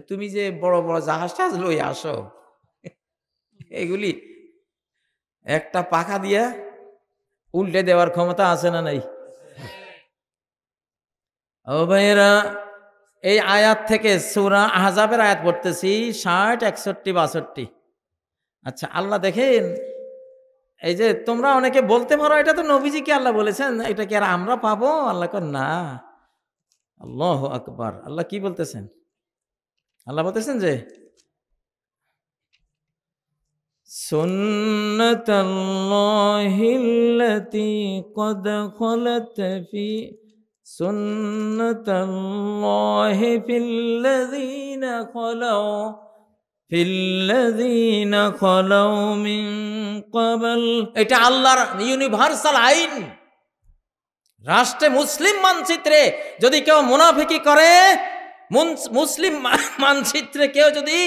তুমি যে বড় বড় জাহাজ টাজ লই আসো, এগুলি একটা পাখা দিয়া উল্টে দেওয়ার ক্ষমতা আছে না নাই? ও ভাইয়েরা, এই আয়াত থেকে সূরা আহজাবের আয়াত পড়তেছি 60, 61, 62। আচ্ছা, আল্লাহ দেখেন, এই যে তোমরা অনেকে বলতে পারো এটা তো নবীজিকে আল্লাহ বলেছেন, এটা কি আর আমরা পাবো? আল্লাহ কন না। আল্লাহু আকবার। আল্লাহ কি বলতেছেন? আল্লাহ বলতেছেন যে সুন্নাতাল্লাহিল্লাতী ক্বাদ খালাত ফি সুন্নাতাল্লাহি ফিল্লাযীনা খালাউ মিন ক্বাবল। এটা আল্লাহর ইউনিভার্সাল আইন। রাষ্ট্রে মুসলিম মানচিত্রে যদি কেউ মুনাফিকি করে, মুসলিম মানচিত্রে কেউ যদি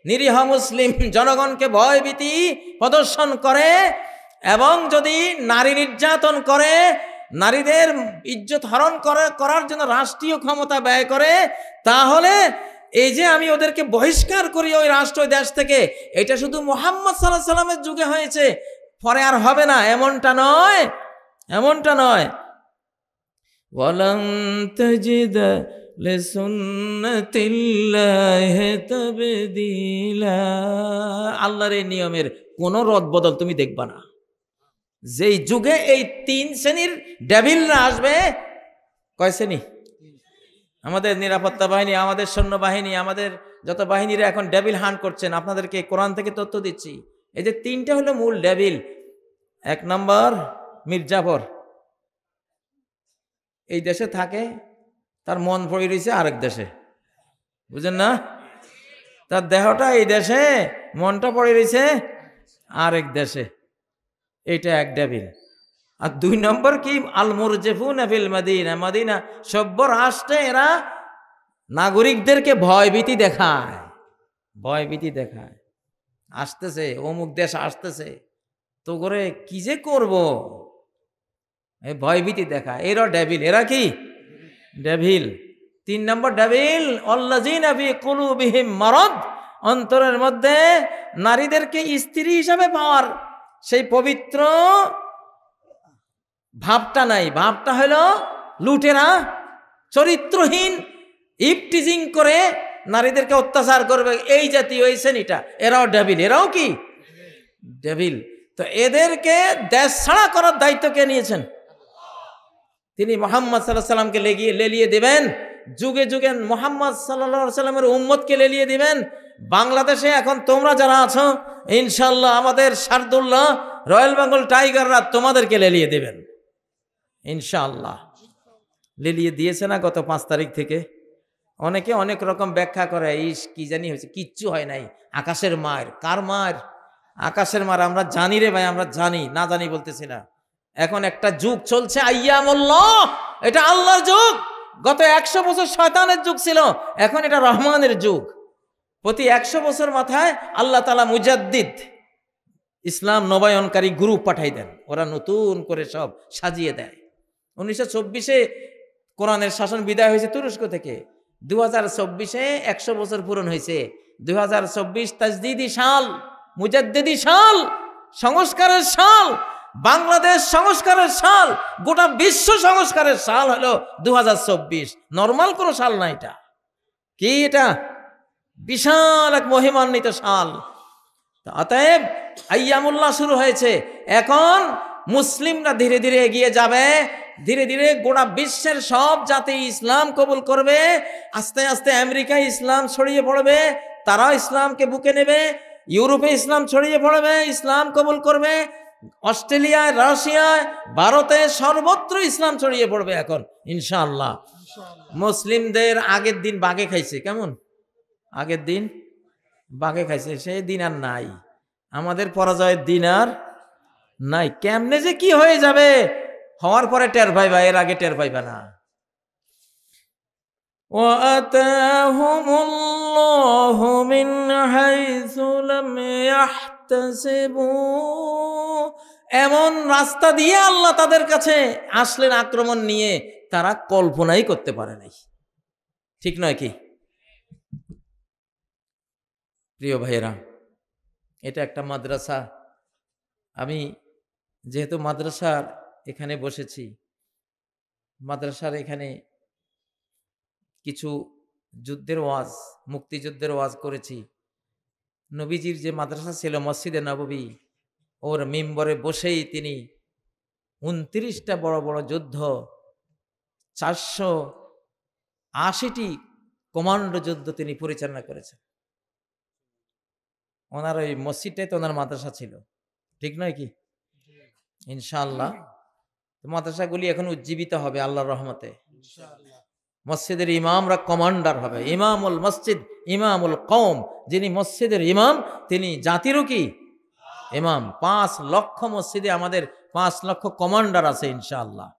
নিরীহ মুসলিম জনগণকে ভয়ভীতি প্রদর্শন করে এবং যদি নারী নির্যাতন করে, নারীদের ইজ্জত হরণ করার জন্য রাষ্ট্রীয় ক্ষমতা ব্যয় করে, তাহলে এই যে আমি ওদেরকে বহিষ্কার করি ওই রাষ্ট্র দেশ থেকে, এটা শুধু মুহাম্মদ সাল্লাল্লাহু আলাইহি সাল্লামের যুগে হয়েছে, পরে আর হবে না, এমনটা নয়, এমনটা নয়। ওয়ালান তাজিদ লিসুন্নাতিল্লাহি তাবদীলা। আল্লাহর এই নিয়মের কোনো রদবদল তুমি দেখবা না। যেই যুগে এই 3 শ্রেণীর ডেভিলরা আসবে, কয় শ্রেণী? আমাদের নিরাপত্তা বাহিনী, আমাদের সৈন্যবাহিনী, আমাদের যত বাহিনীরা এখন ডেভিল হান্ট করছেন, আপনাদেরকে কোরআন থেকে তথ্য দিচ্ছি। এই যে 3টা হলো মূল ডেভিল। 1 নম্বর মির্জাফর, এই দেশে থাকে, তার মন পড়ে রয়েছে আরেক দেশে, বুঝেন না? তার দেহটা এই দেশে, মনটা পড়ে রয়েছে আরেক দেশে, এটা এক ডেভিল। আর 2 নম্বর কি? আল মুরজিফুনা ফিল মাদিনা। মাদিনা সভ্য রাষ্ট্রে এরা নাগরিকদেরকে ভয়ভীতি দেখায়, ভয়ভীতি দেখায়। আসতেছে, অমুক দেশ আসতেছে, তো করে কি যে করব, এই ভয়ভীতি দেখায়। এরা ডেভিল। এরা কি? ডেভিল। 3 নম্বর ডেভিল আল্লাযিনা ফি কুলুবিহিম মারাদ। অন্তরের মধ্যে নারীদেরকে স্ত্রী হিসাবে পাওয়ার সেই পবিত্র ভাবটা নাই। ভাবটা হলো লুটেরা, চরিত্রহীন, ইপটিজিং করে নারীদেরকে অত্যাচার করবে, এই জাতীয় এই শ্রেণীটা, এরাও ডেভিল। এরাও কি? ডেভিল। তো এদেরকে দেশ ছাড়া করার দায়িত্ব কে নিয়েছেন? তিনি মুহাম্মদ সাল্লাল্লাহু আলাইহি সাল্লামকে লেলিয়ে দিবেন, যুগে যুগে মুহাম্মদ সাল্লাল্লাহু আলাইহি সাল্লামের উম্মতকে লেলিয়ে দিবেন। বাংলাদেশে এখন তোমরা যারা আছো, ইনশাআল্লাহ আমাদের শারদুল্লাহ, রয়্যাল বেঙ্গল টাইগাররা তোমাদেরকে লেলিয়ে দেবেন ইনশাআল্লাহ। লেলিয়ে দিয়েছে না গত 5 তারিখ থেকে? অনেকে অনেক রকম ব্যাখ্যা করে, ইস কি জানি হয়েছে, কিচ্ছু হয় নাই, আকাশের মার। কার মার? আকাশের মার। আমরা জানি রে ভাই, আমরা জানি, না জানি বলতেছি না। এখন একটা যুগ চলছে আইয়ামুল্লাহ, এটা আল্লাহর যুগ। গত 100 বছর শয়তানের যুগ ছিল, এখন এটা রহমানের যুগ। প্রতি 100 বছর মাথায় আল্লাহ তাআলা মুজাদ্দিদ, ইসলাম নবায়নকারী গ্রুপ পাঠাই দেন, ওরা নতুন করে সব সাজিয়ে দেয়। 1924-এ কোরআনের শাসন বিদায় হয়েছে তুরস্ক থেকে, 2024-এ 100 বছর পূরণ হয়েছে। 2024 তাজদিদি সাল, মুজাদ্দিদি সাল, সংস্কারের সাল, বাংলাদেশ সংস্কারের সাল, গোটা বিশ্ব সংস্কারের সাল হলো 2024। নর্মাল কোনো সাল না, এটা কি? এটা বিশাল এক মহিমান্বিত সাল। অতএব আইয়ামুল্লাহ শুরু হয়েছে। এখন মুসলিমরা ধীরে ধীরে এগিয়ে যাবে, ধীরে ধীরে গোটা বিশ্বের সব জাতি ইসলাম কবুল করবে। আস্তে আস্তে আমেরিকায় ইসলাম ছড়িয়ে পড়বে, তারাও ইসলামকে বুকে নেবে। ইউরোপে ইসলাম ছড়িয়ে পড়বে, ইসলাম কবুল করবে। অস্ট্রেলিয়ায়, রাশিয়ায়, ভারতে, সর্বত্র ইসলাম ছড়িয়ে পড়বে এখন ইনশাআল্লাহ। মুসলিমদের আগের দিন বাঘে খাইছে, কেমন? আগের দিন বাঘে খাইছে, সেই দিন আর নাই। আমাদের পরাজয়ের দিন আর নাই। কেমনে যে কি হয়ে যাবে, হওয়ার পরে টের পাইবা, এর আগে টের পাইবা না। ওয়াতাহুমুল্লাহু মিন হাইসু লাম ইয়াহতাসিবু। এমন রাস্তা দিয়ে আল্লাহ তাদের কাছে আসলেন আক্রমণ নিয়ে, তারা কল্পনাই করতে পারে নাই। ঠিক নয় কি প্রিয় ভাইয়েরা? এটা একটা মাদ্রাসা। আমি যেহেতু মাদ্রাসার এখানে বসেছি, মাদ্রাসার এখানে কিছু যুদ্ধের ওয়াজ, মুক্তিযুদ্ধের ওয়াজ করেছি। নবীজির যে মাদ্রাসা ছিল মসজিদে নববী, ওর মিম্বরে বসেই তিনি 29টা বড় বড় যুদ্ধ, 480টি কমান্ডো যুদ্ধ তিনি পরিচালনা করেছেন। ওনার ওই মসজিদটাই তো ওনার মাদ্রাসা ছিল। ঠিক নয় কি? ইনশাআল্লাহ মাদ্রাসাগুলি এখন উজ্জীবিত হবে আল্লাহর রহমতে। মসজিদের ইমামরা কমান্ডার হবে। ইমামুল মসজিদ ইমামুল কওম, যিনি মসজিদের ইমাম তিনি জাতিরও কি ইমাম। 5 লক্ষ মসজিদে আমাদের 5 লক্ষ কমান্ডার আছে ইনশাআল্লাহ।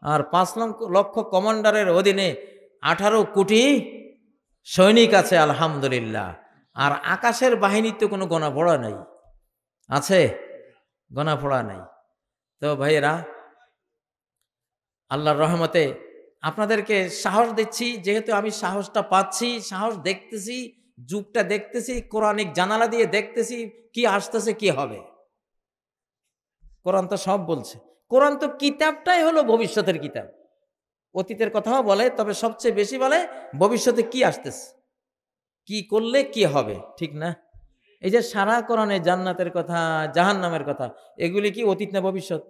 আর 5 লক্ষ কমান্ডারের অধীনে 18 কোটি সৈনিক আছে আলহামদুলিল্লাহ। আর আকাশের বাহিনীর তো কোনো গোনাপড়া নাই, আছে? গোনাপড়া নাই। তো ভাইয়েরা, আল্লাহর রহমতে আপনাদেরকে সাহস দিচ্ছি, যেহেতু আমি সাহসটা পাচ্ছি, সাহস দেখতেছি, যুগটা দেখতেছি, কোরআনিক জানালা দিয়ে দেখতেছি কি আসতেছে, কি হবে। কোরআন তো সব বলছে। কোরআন তো কিতাবটাই হলো ভবিষ্যতের কিতাব। অতীতের কথাও বলে, তবে সবচেয়ে বেশি বলে ভবিষ্যতে কি আসতেছে, কি করলে কি হবে। ঠিক না? এই যে সারা কোরআনে জান্নাতের কথা, জাহান্নামের কথা, এগুলি কি অতীত না ভবিষ্যৎ?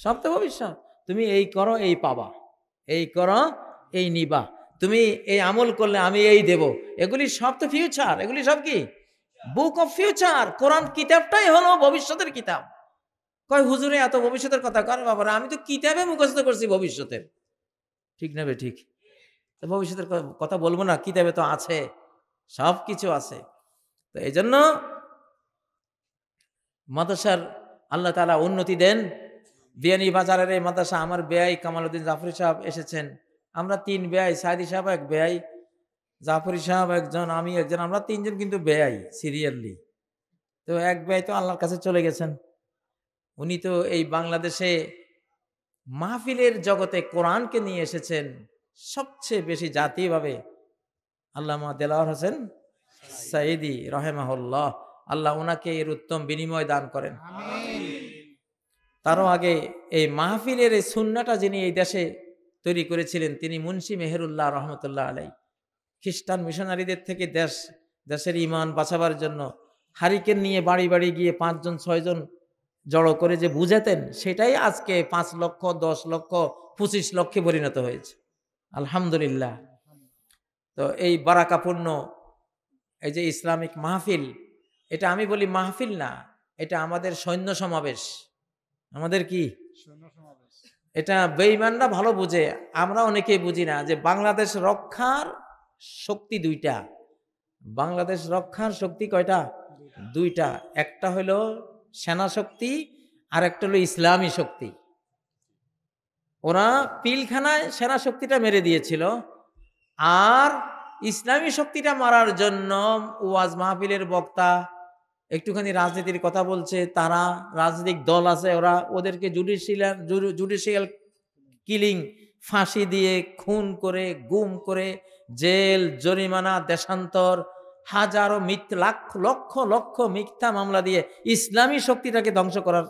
সব তো ভবিষ্যৎ। তুমি এই করো এই পাবা, এই করো এই নিবা, তুমি এই আমল করলে আমি এই দেব, এগুলি সব তো ফিউচার। এগুলি সব কি বুক অফ ফিউচার। কোরআন কিতাবটাই হলো ভবিষ্যতের কিতাব। কয় হুজুরে এত ভবিষ্যতের কথা কর বাবারা, আমি তো কিতাবে মুখস্থ করছি ভবিষ্যতের। ঠিক না বে? ঠিক। তো ভবিষ্যতের কথা বলবো না? কিতাবে তো আছে, সব কিছু আছে। তো এই জন্য মাদ্রাসার আল্লাহ তাআলা উন্নতি দেন। বিয়ানী বাজারের এই মাদ্রাসা, আমার বেয়াই কামালউদ্দিন জাফরি সাহেব এসেছেন। আমরা 3 বেয়াই, সাইদি সাহেব এক বেয়াই, জাফরি সাহেব একজন, আমি একজন, আমরা 3 জন কিন্তু বেয়াই সিরিয়ালি। তো এক বেয়াই তো আল্লাহর কাছে চলে গেছেন। উনি তো এই বাংলাদেশে মাহফিলের জগতে কোরআনকে নিয়ে এসেছেন সবচেয়ে বেশি জাতীয়ভাবে। আল্লামা দেলাওয়ার হোসেন সাইদি রাহিমাহুল্লাহ, আল্লাহ ওনাকে এর উত্তম বিনিময় দান করেন। তারও আগে এই মাহফিলের এই সুন্নাটা যিনি এই দেশে তৈরি করেছিলেন, তিনি মুন্সি মেহেরুল্লাহ রহমতুল্লাহ আলাই। খ্রিস্টান মিশনারিদের থেকে দেশের ইমান বাঁচাবার জন্য হারিকেন নিয়ে বাড়ি বাড়ি গিয়ে 5 জন 6 জন জড়ো করে যে বুঝাতেন, সেটাই আজকে 5 লক্ষ 10 লক্ষ 25 লক্ষে পরিণত হয়েছে আলহামদুলিল্লাহ। তো এই বারাকাপূর্ণ এই যে ইসলামিক মাহফিল, এটা আমি বলি মাহফিল না, এটা আমাদের সৈন্য সমাবেশ। আমাদের কি এটা বেঈমানরা ভালো বুঝে, আমরা অনেকেই বুঝি না যে বাংলাদেশ রক্ষার শক্তি 2টা। বাংলাদেশ রক্ষার শক্তি কয়টা? 2টা। একটা হলো সেনা শক্তি, আর একটা হলো ইসলামী শক্তি। ওরা পিলখানায় সেনা শক্তিটা মেরে দিয়েছিল, আর ইসলামী শক্তিটা মারার জন্য ওয়াজ মাহফিলের বক্তা একটুখানি রাজনীতির কথা বলছে, তারা রাজনৈতিক দল আছে, ওরা ওদেরকে জুডিশিয়াল কিলিং, ফাঁসি দিয়ে খুন করে, গুম করে, জেল, জরিমানা, দেশান্তর, হাজারো লক্ষ লক্ষ মিথ্যা মামলা দিয়ে ইসলামী শক্তিটাকে ধ্বংস করার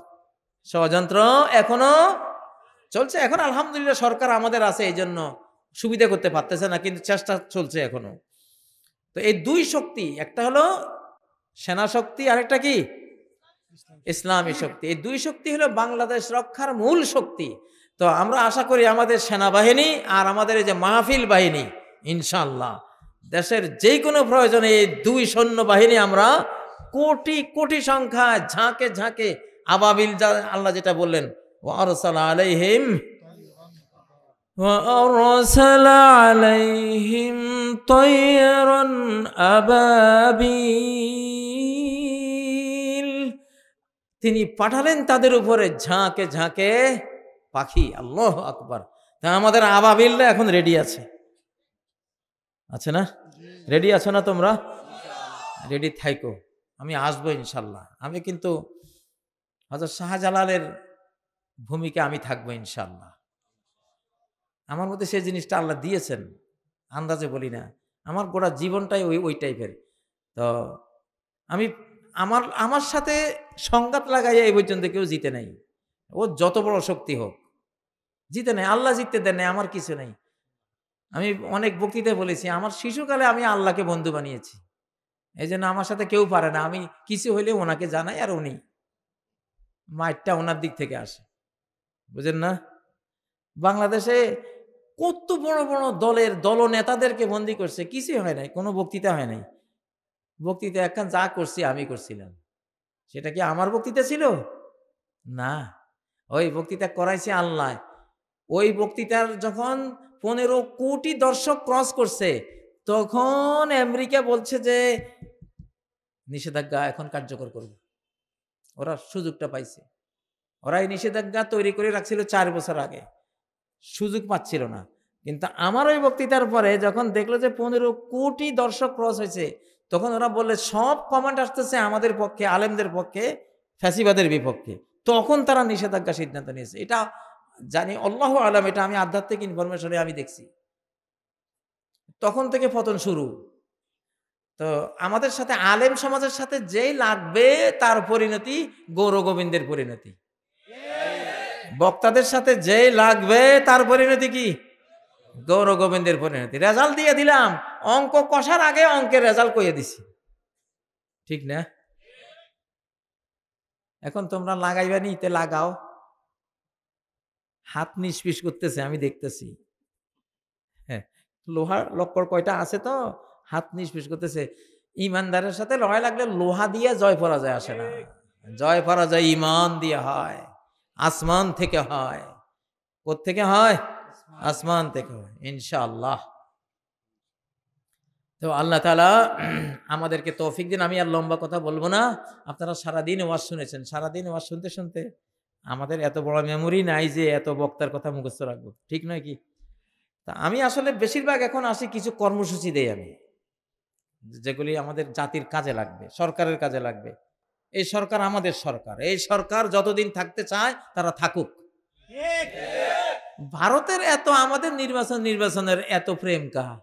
ষড়যন্ত্র এখনো চলছে। এখন আলহামদুলিল্লাহ সরকার আমাদের আছে, এই জন্য সুবিধা করতে পারতেছে না, কিন্তু চেষ্টা চলছে এখনো। তো এই 2 শক্তি, একটা হলো সেনা শক্তি, আরেকটা কি ইসলামী শক্তি। এই 2 শক্তি হলো বাংলাদেশ রক্ষার মূল শক্তি। তো আমরা আশা করি আমাদের সেনাবাহিনী আর আমাদের এই যে মাহফিল বাহিনী, ইনশাআল্লাহ দেশের যে কোনো প্রয়োজনে এই 2 সৈন্যবাহিনী আমরা কোটি কোটি সংখ্যায় ঝাঁকে ঝাঁকে আবাবিল, আল্লাহ যেটা বললেন ওয়ারসালা আলাইহিম তায়রান আবাবিল, তিনি পাঠালেন তাদের উপরে ঝাঁকে ঝাঁকে পাখি। আল্লাহু আকবার। তা আমাদের আবাবিলরা এখন রেডি আছে না? রেডি আছো না তোমরা? রেডি থাইকো, আমি আসবো ইনশাল্লাহ। আমি কিন্তু হযরত শাহজালালের ভূমিকা আমি থাকবো ইনশাল্লাহ। আমার মধ্যে সেই জিনিসটা আল্লাহ দিয়েছেন, আন্দাজে বলি না, আমার গোটা জীবনটাই ওই টাইপের। তো আমি আমার সাথে সংঘাত লাগাইয়া এই পর্যন্ত কেউ জিতে নাই। ও যত বড় শক্তি হোক জিতে নাই, আল্লাহ জিততে দেন নাই, আমার কিছু নাই। আমি অনেক বক্তৃতায় বলেছি, আমার শিশুকালে আমি আল্লাহকে বন্ধু বানিয়েছি, এই জন্য আমার সাথে কেউ পারে না। আমি কিছু হইলে ওনাকে জানাই, আর উনি মাইটটা ওনার দিক থেকে আসে, বুঝেন না? বাংলাদেশে কত বড় বড় দল নেতাদেরকে বন্দি করছে, কিছুই হয় নাই, কোনো বক্তৃতা হয় নাই। বক্তৃতা একখান যা করছি আমি করছিলাম, সেটা কি আমার বক্তৃতা ছিল? না, ওই বক্তৃতা করাইছে আল্লাহ। ওই বক্তৃতার যখন 15 কোটি দর্শক ক্রস করছে, তখন আমেরিকা বলছে যে নিষেধাজ্ঞা এখন কার্যকর করবে। ওরা সুযোগটা পাইছে। ওরা এই নিষেধাজ্ঞা তৈরি করে রাখছিল 4 বছর আগে, সুযোগ পাচ্ছিল না। কিন্তু আমার ওই বক্তৃতার পরে যখন দেখলো যে 15 কোটি দর্শক ক্রস হয়েছে, তখন ওরা বললে সব কমান্ড আসতেছে আমাদের পক্ষে, আলেমদের পক্ষে, ফ্যাসিবাদের বিপক্ষে। তখন তারা নিষেধাজ্ঞা সিদ্ধান্ত নিয়েছে। এটা জানি, আল্লাহু আলাম, এটা আমি আধ্যাত্মিক ইনফরমেশনে আমি দেখছি। তখন থেকে পতন শুরু। তো আমাদের সাথে আলেম সমাজের সাথে যেই লাগবে তার পরিণতি গৌর গোবিন্দের পরিণতি। বক্তাদের সাথে যেই লাগবে তার পরিণতি কি? গৌর গোবিন্দের পরিণতি। রেজাল্ট দিয়ে দিলাম, অঙ্ক কষার আগে অঙ্কের রেজাল্ট কইয়ে দিছি, ঠিক না? এখন তোমরা লাগাইবা নিতে লাগাও, হাত নিষ্পিস করতেছে, আমি দেখতেছি। হ্যাঁ, লোহার লক্কর কয়টা আছে তো হাত নিষ্পিস করতেছে। ইমানদারের সাথে লড়াই লাগলে লোহা দিয়ে জয় পরাজয় আসে না, জয় পরাজয় ইমান দিয়ে হয়, আসমান থেকে হয়। কোত্থেকে হয়? আসমান থেকে হয়, ইনশাআল্লাহ। তো আল্লাহ তাআলা আমাদেরকে তৌফিক দিন। আমি আর লম্বা কথা বলবো না। আপনারা সারাদিন ওয়াজ শুনেছেন, সারাদিন ওয়াজ শুনতে শুনতে আমাদের এত বড় মেমোরি নাই যে এত বক্তার কথা মুখস্থ রাখবো, ঠিক নয় কি? তা আমি আসলে বেশিরভাগ এখন আসি কিছু কর্মসূচি দেই আমি, যেগুলি আমাদের জাতির কাজে লাগবে, সরকারের কাজে লাগবে। এই সরকার আমাদের সরকার, এই সরকার যতদিন থাকতে চায় তারা থাকুক। ভারতের এত আমাদের নির্বাচনের এত প্রেম কাহা?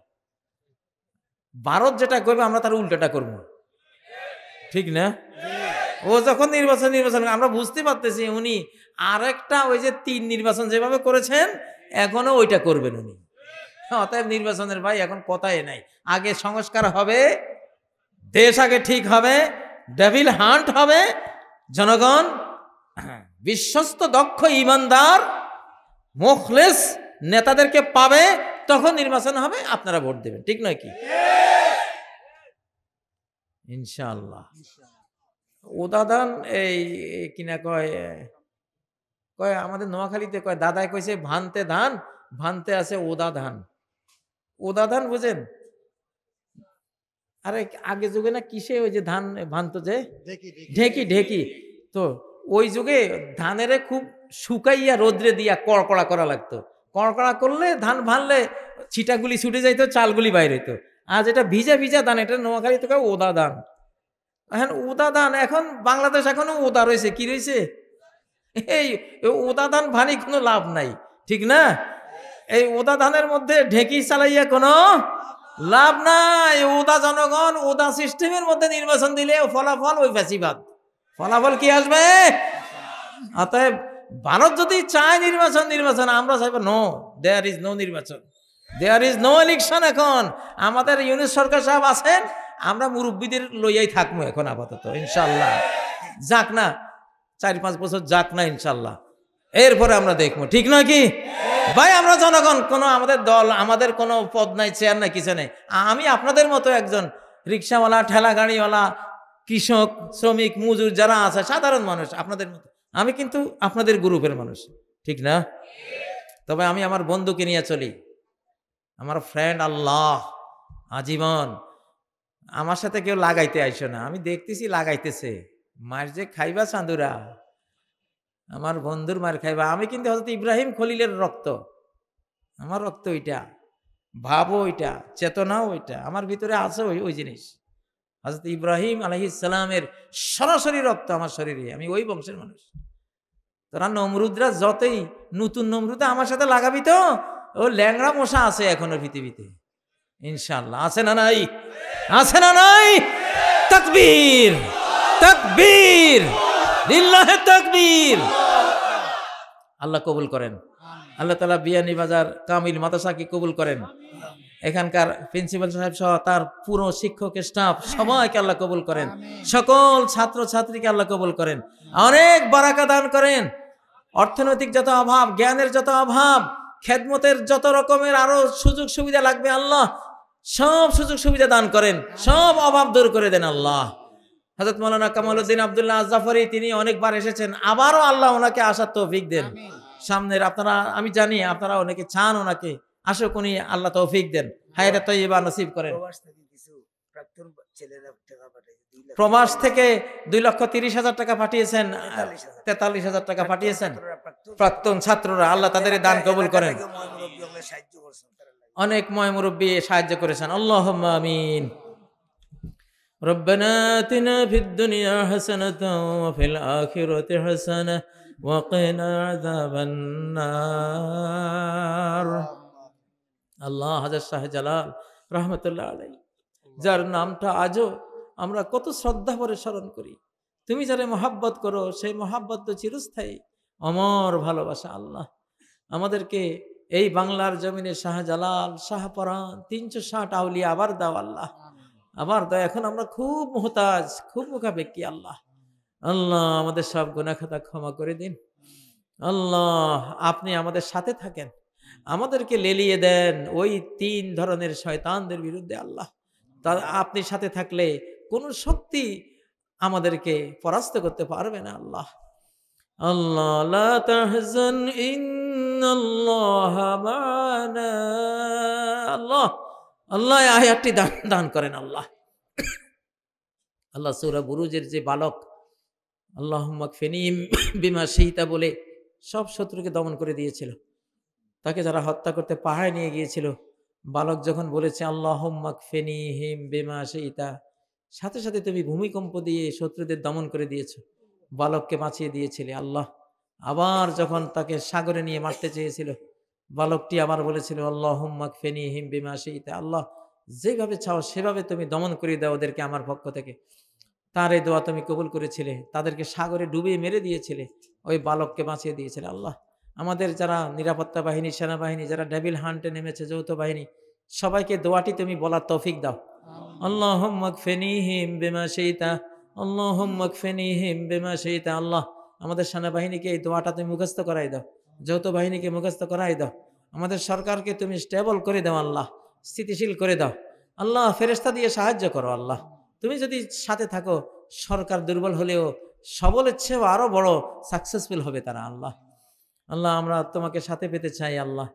ভারত যেটা করবে আমরা তার উল্টোটা করব, ঠিক না? ও যখন নির্বাচন আমরা বুঝতে পারতেছি উনি আরেকটা ওই যে 3 নির্বাচন যেভাবে করেছেন এখনো ওইটা করবেন উনি। অতএব নির্বাচনের ভাই এখন কথাই নাই, আগে সংস্কার হবে, দেশ আগে ঠিক হবে, ডেভিল হান্ট হবে, জনগণ বিশ্বস্ত দক্ষ ইমানদার মুখলেস নেতাদেরকে পাবে, তখন নির্বাচন হবে, আপনারা ভোট দেবেন, ঠিক নয় কি? ইনশাআল্লাহ। উদাদান এই কিনা কয় আমাদের নোয়াখালীতে কয়, দাদাই কইছে ভানতে ধান, ভানতে আছে ওদা ধান। ওদা ধান বুঝেন? আরে আগে যুগে না কিসে ওই যে ধান ভানতো, যে ঢেকি। তো ওই যুগে ধানের খুব শুকাইয়া রোদ্রে দিয়া কড়কড়া করা লাগতো। কড়কড়া করলে ধান ভানলে ছিটাগুলি ছুটে যাইতো, চালগুলি বাইরে হইতো। আর যেটা ভিজা ধান, এটা নোয়াখালীতে কয় ওদা ধান। এখন ওদা ধান, এখন বাংলাদেশ এখনো ওদা রয়েছে, কি রয়েছে? এই ওদা ধান ভানি কোনো লাভ নাই, ঠিক না? এই ওদা ধানের মধ্যে ঢেকি চালাইয়া কোনো লাভ নাই। ওদা জনগণ, ওদা সিস্টেমের মধ্যে নির্বাচন দিলে ফলাফল ওই ফ্যাসিবাদ, ফলাফল কি আসবে? অতএব ভারত যদি চায় নির্বাচন, আমরা চাইবো নো, দেয়ার ইজ নো নির্বাচন, দেয়ার ইজ নো ইলেকশন। এখন আমাদের ইউনিট সরকার সাহেব আছেন, আমরা মুরব্বীদের লইয়াই থাকবো এখন আপাতত, ইনশাল্লাহ। যাক না 4-5 বছর যাক না ইনশাল্লাহ, এরপরে আমরা দেখবো, ঠিক নয় কি ভাই? আমরা জনগণ, কোনো আমাদের দল, আমাদের কোনো পদ নাই, চেয়ার নাই, কিছু নেই। আমি আপনাদের মতো একজন রিক্সাওয়ালা, ঠেলা গাড়িওয়ালা, কৃষক, শ্রমিক, মজুর যারা আছে, সাধারণ মানুষ আপনাদের মতো। আমি কিন্তু আপনাদের গ্রুপের মানুষ, ঠিক না? তবে আমি আমার বন্ধুকে নিয়ে চলি, আমার ফ্রেন্ড আল্লাহ আজীবন। আমার সাথে কেউ লাগাইতে আইসো না, আমি দেখতেছি লাগাইতেছে, মার যে খাইবা চাঁদুরা, আমার বন্ধুর মার খাইবা। আমি কিন্তু হযরত ইব্রাহিম খলিলের রক্ত, আমার রক্ত ওইটা, ভাবও ওইটা, চেতনাও ওইটা, আমার ভিতরে আছে ওই জিনিস। হযরত ইব্রাহিম আলাইহিস সালামের সরাসরি রক্ত আমার শরীরে, আমি ওই বংশের মানুষ। তোরা নমরুদরা যতই নতুন নমরুদে আমার সাথে লাগাবি তো ও ল্যাংড়া মশা আছে এখনো পৃথিবীতে, ইনশাআল্লাহ। আছে না নাই? আছে না নাই? তাকবীর, তাকবীর, লিল্লাহি তাকবীর। আল্লাহ কবুল করেন। আল্লাহ তাআলা বিয়ানীবাজার কামিল মাদ্রাসাকে কবুল করেন। এখানকার প্রিন্সিপাল সাহেব সহ তার পুরো শিক্ষক স্টাফ সবাইকে আল্লাহ কবুল করেন। সকল ছাত্র ছাত্রীকে আল্লাহ কবুল করেন। অনেক বারাকা দান করেন। অর্থনৈতিক যত অভাব, জ্ঞানের যত অভাব, খেদমতের যত রকমের আরো সুযোগ সুবিধা লাগবে আল্লাহ সব সুযোগ সুবিধা দান করেন, সব অভাব দূর করে দেন আল্লাহ। হযরত মাওলানা কামালউদ্দিন আব্দুল্লাহ আজ-জাফরি তিনি অনেকবার এসেছেন, আবারও আল্লাহ ওনাকে আসার তৌফিক দেন। সামনের আপনারা, আমি জানি আপনারা অনেকে চান ওনাকে আসুক, উনি আল্লাহ তৌফিক দেন, হায়াতে তয়্যিবা নসিব করেন। প্রবাস থেকে 2,30,000 টাকা পাঠিয়েছেন, 43,000 টাকা পাঠিয়েছেন প্রাক্তন ছাত্ররা, আল্লাহ তাদের দান কবুল করেন। অনেক ময় মুরব্বী সাহায্য করেছেন, আল্লাহুম্মা আমিন। রব্বানা আতিনা ফিদ দুনিয়া হাসানাতাও ওয়া ফিল আখিরাতি হাসানাহ ওয়া কিনা আযাবান নার। আল্লাহ হাজরত শাহ জালাল রহমতুল্লাহ আলাইহি, যার নামটা আজও আমরা কত শ্রদ্ধা ভরে স্মরণ করি, তুমি যারে মহাব্বত করো সেই মহাব্বত তো চিরস্থায়ী, অমর ভালোবাসা। আল্লাহ আমাদেরকে এই বাংলার জমিনে শাহজালাল, শাহপরাণ, 360 আউলিয়া আবার দাও আল্লাহ, আবার দাও। এখন আমরা খুব মুহতাজ, খুব মুখাপেক্ষী আল্লাহ। আল্লাহ আমাদের সব গুনাহ খাতা ক্ষমা করে দিন আল্লাহ। আপনি আমাদের সাথে থাকেন, আমাদেরকে লেলিয়ে দেন ওই 3 ধরনের শয়তানদের বিরুদ্ধে আল্লাহ। আপনি সাথে থাকলে কোনো শক্তি আমাদেরকে পরাস্ত করতে পারবে না আল্লাহ। আল্লাহ লা তাহজান ইন্নাল্লাহা মা'ানা। আল্লাহ আল্লাহ এই আয়াতটি দান করেন আল্লাহ। আল্লাহ সূরা বুরুজের যে বালক আল্লাহুম্মা কফিনিহিম বিমা শি'তা বলে সব শত্রুকে দমন করে দিয়েছিল, তাকে যারা হত্যা করতে পাহাড়ে নিয়ে গিয়েছিল, বালক যখন বলেছে আল্লাহুম্মা কফিনিহিম বিমা শি'তা, সাথে সাথে তুমি ভূমিকম্প দিয়ে শত্রুদের দমন করে দিয়েছো, বালককে বাঁচিয়ে দিয়েছিলে আল্লাহ। আবার যখন তাকে সাগরে নিয়ে মারতে চেয়েছিল, বালকটি আবার বলেছিল আল্লাহুম্মা কফিনিহিম বিমা শি'তা, আল্লাহ যেভাবে চাও সেভাবে তুমি দমন করে দাও ওদেরকে আমার পক্ষ থেকে। তার এই দোয়া তুমি কবুল করেছিলে, তাদেরকে সাগরে ডুবিয়ে মেরে দিয়েছিলে, ওই বালককে বাঁচিয়ে দিয়েছিলে আল্লাহ। আমাদের যারা নিরাপত্তা বাহিনী, সেনাবাহিনী, যারা ডেভিল হান্টে নেমেছে, যৌথ বাহিনী, সবাইকে দোয়াটি তুমি বলার তৌফিক দাও। আল্লাহুম্মা কফিনিহিম বিমা শি'তা, আল্লাহুম্মা কফিনিহিম বিমা শি'তা। আল্লাহ আমাদের সেনাবাহিনীকে এই দোয়াটা তুমি মুখস্থ করাই দাও, যৌথ বাহিনীকে মুখস্থ করাই দাও, আমাদের সরকারকে তুমি স্টেবল করে দাও আল্লাহ, স্থিতিশীল করে দাও আল্লাহ। ফেরেশতা দিয়ে সাহায্য করো আল্লাহ। তুমি যদি সাথে থাকো, সরকার দুর্বল হলেও সবলের চেয়েও আরো বড় সাকসেসফুল হবে তারা আল্লাহ। আল্লাহ আমরা তোমাকে সাথে পেতে চাই আল্লাহ।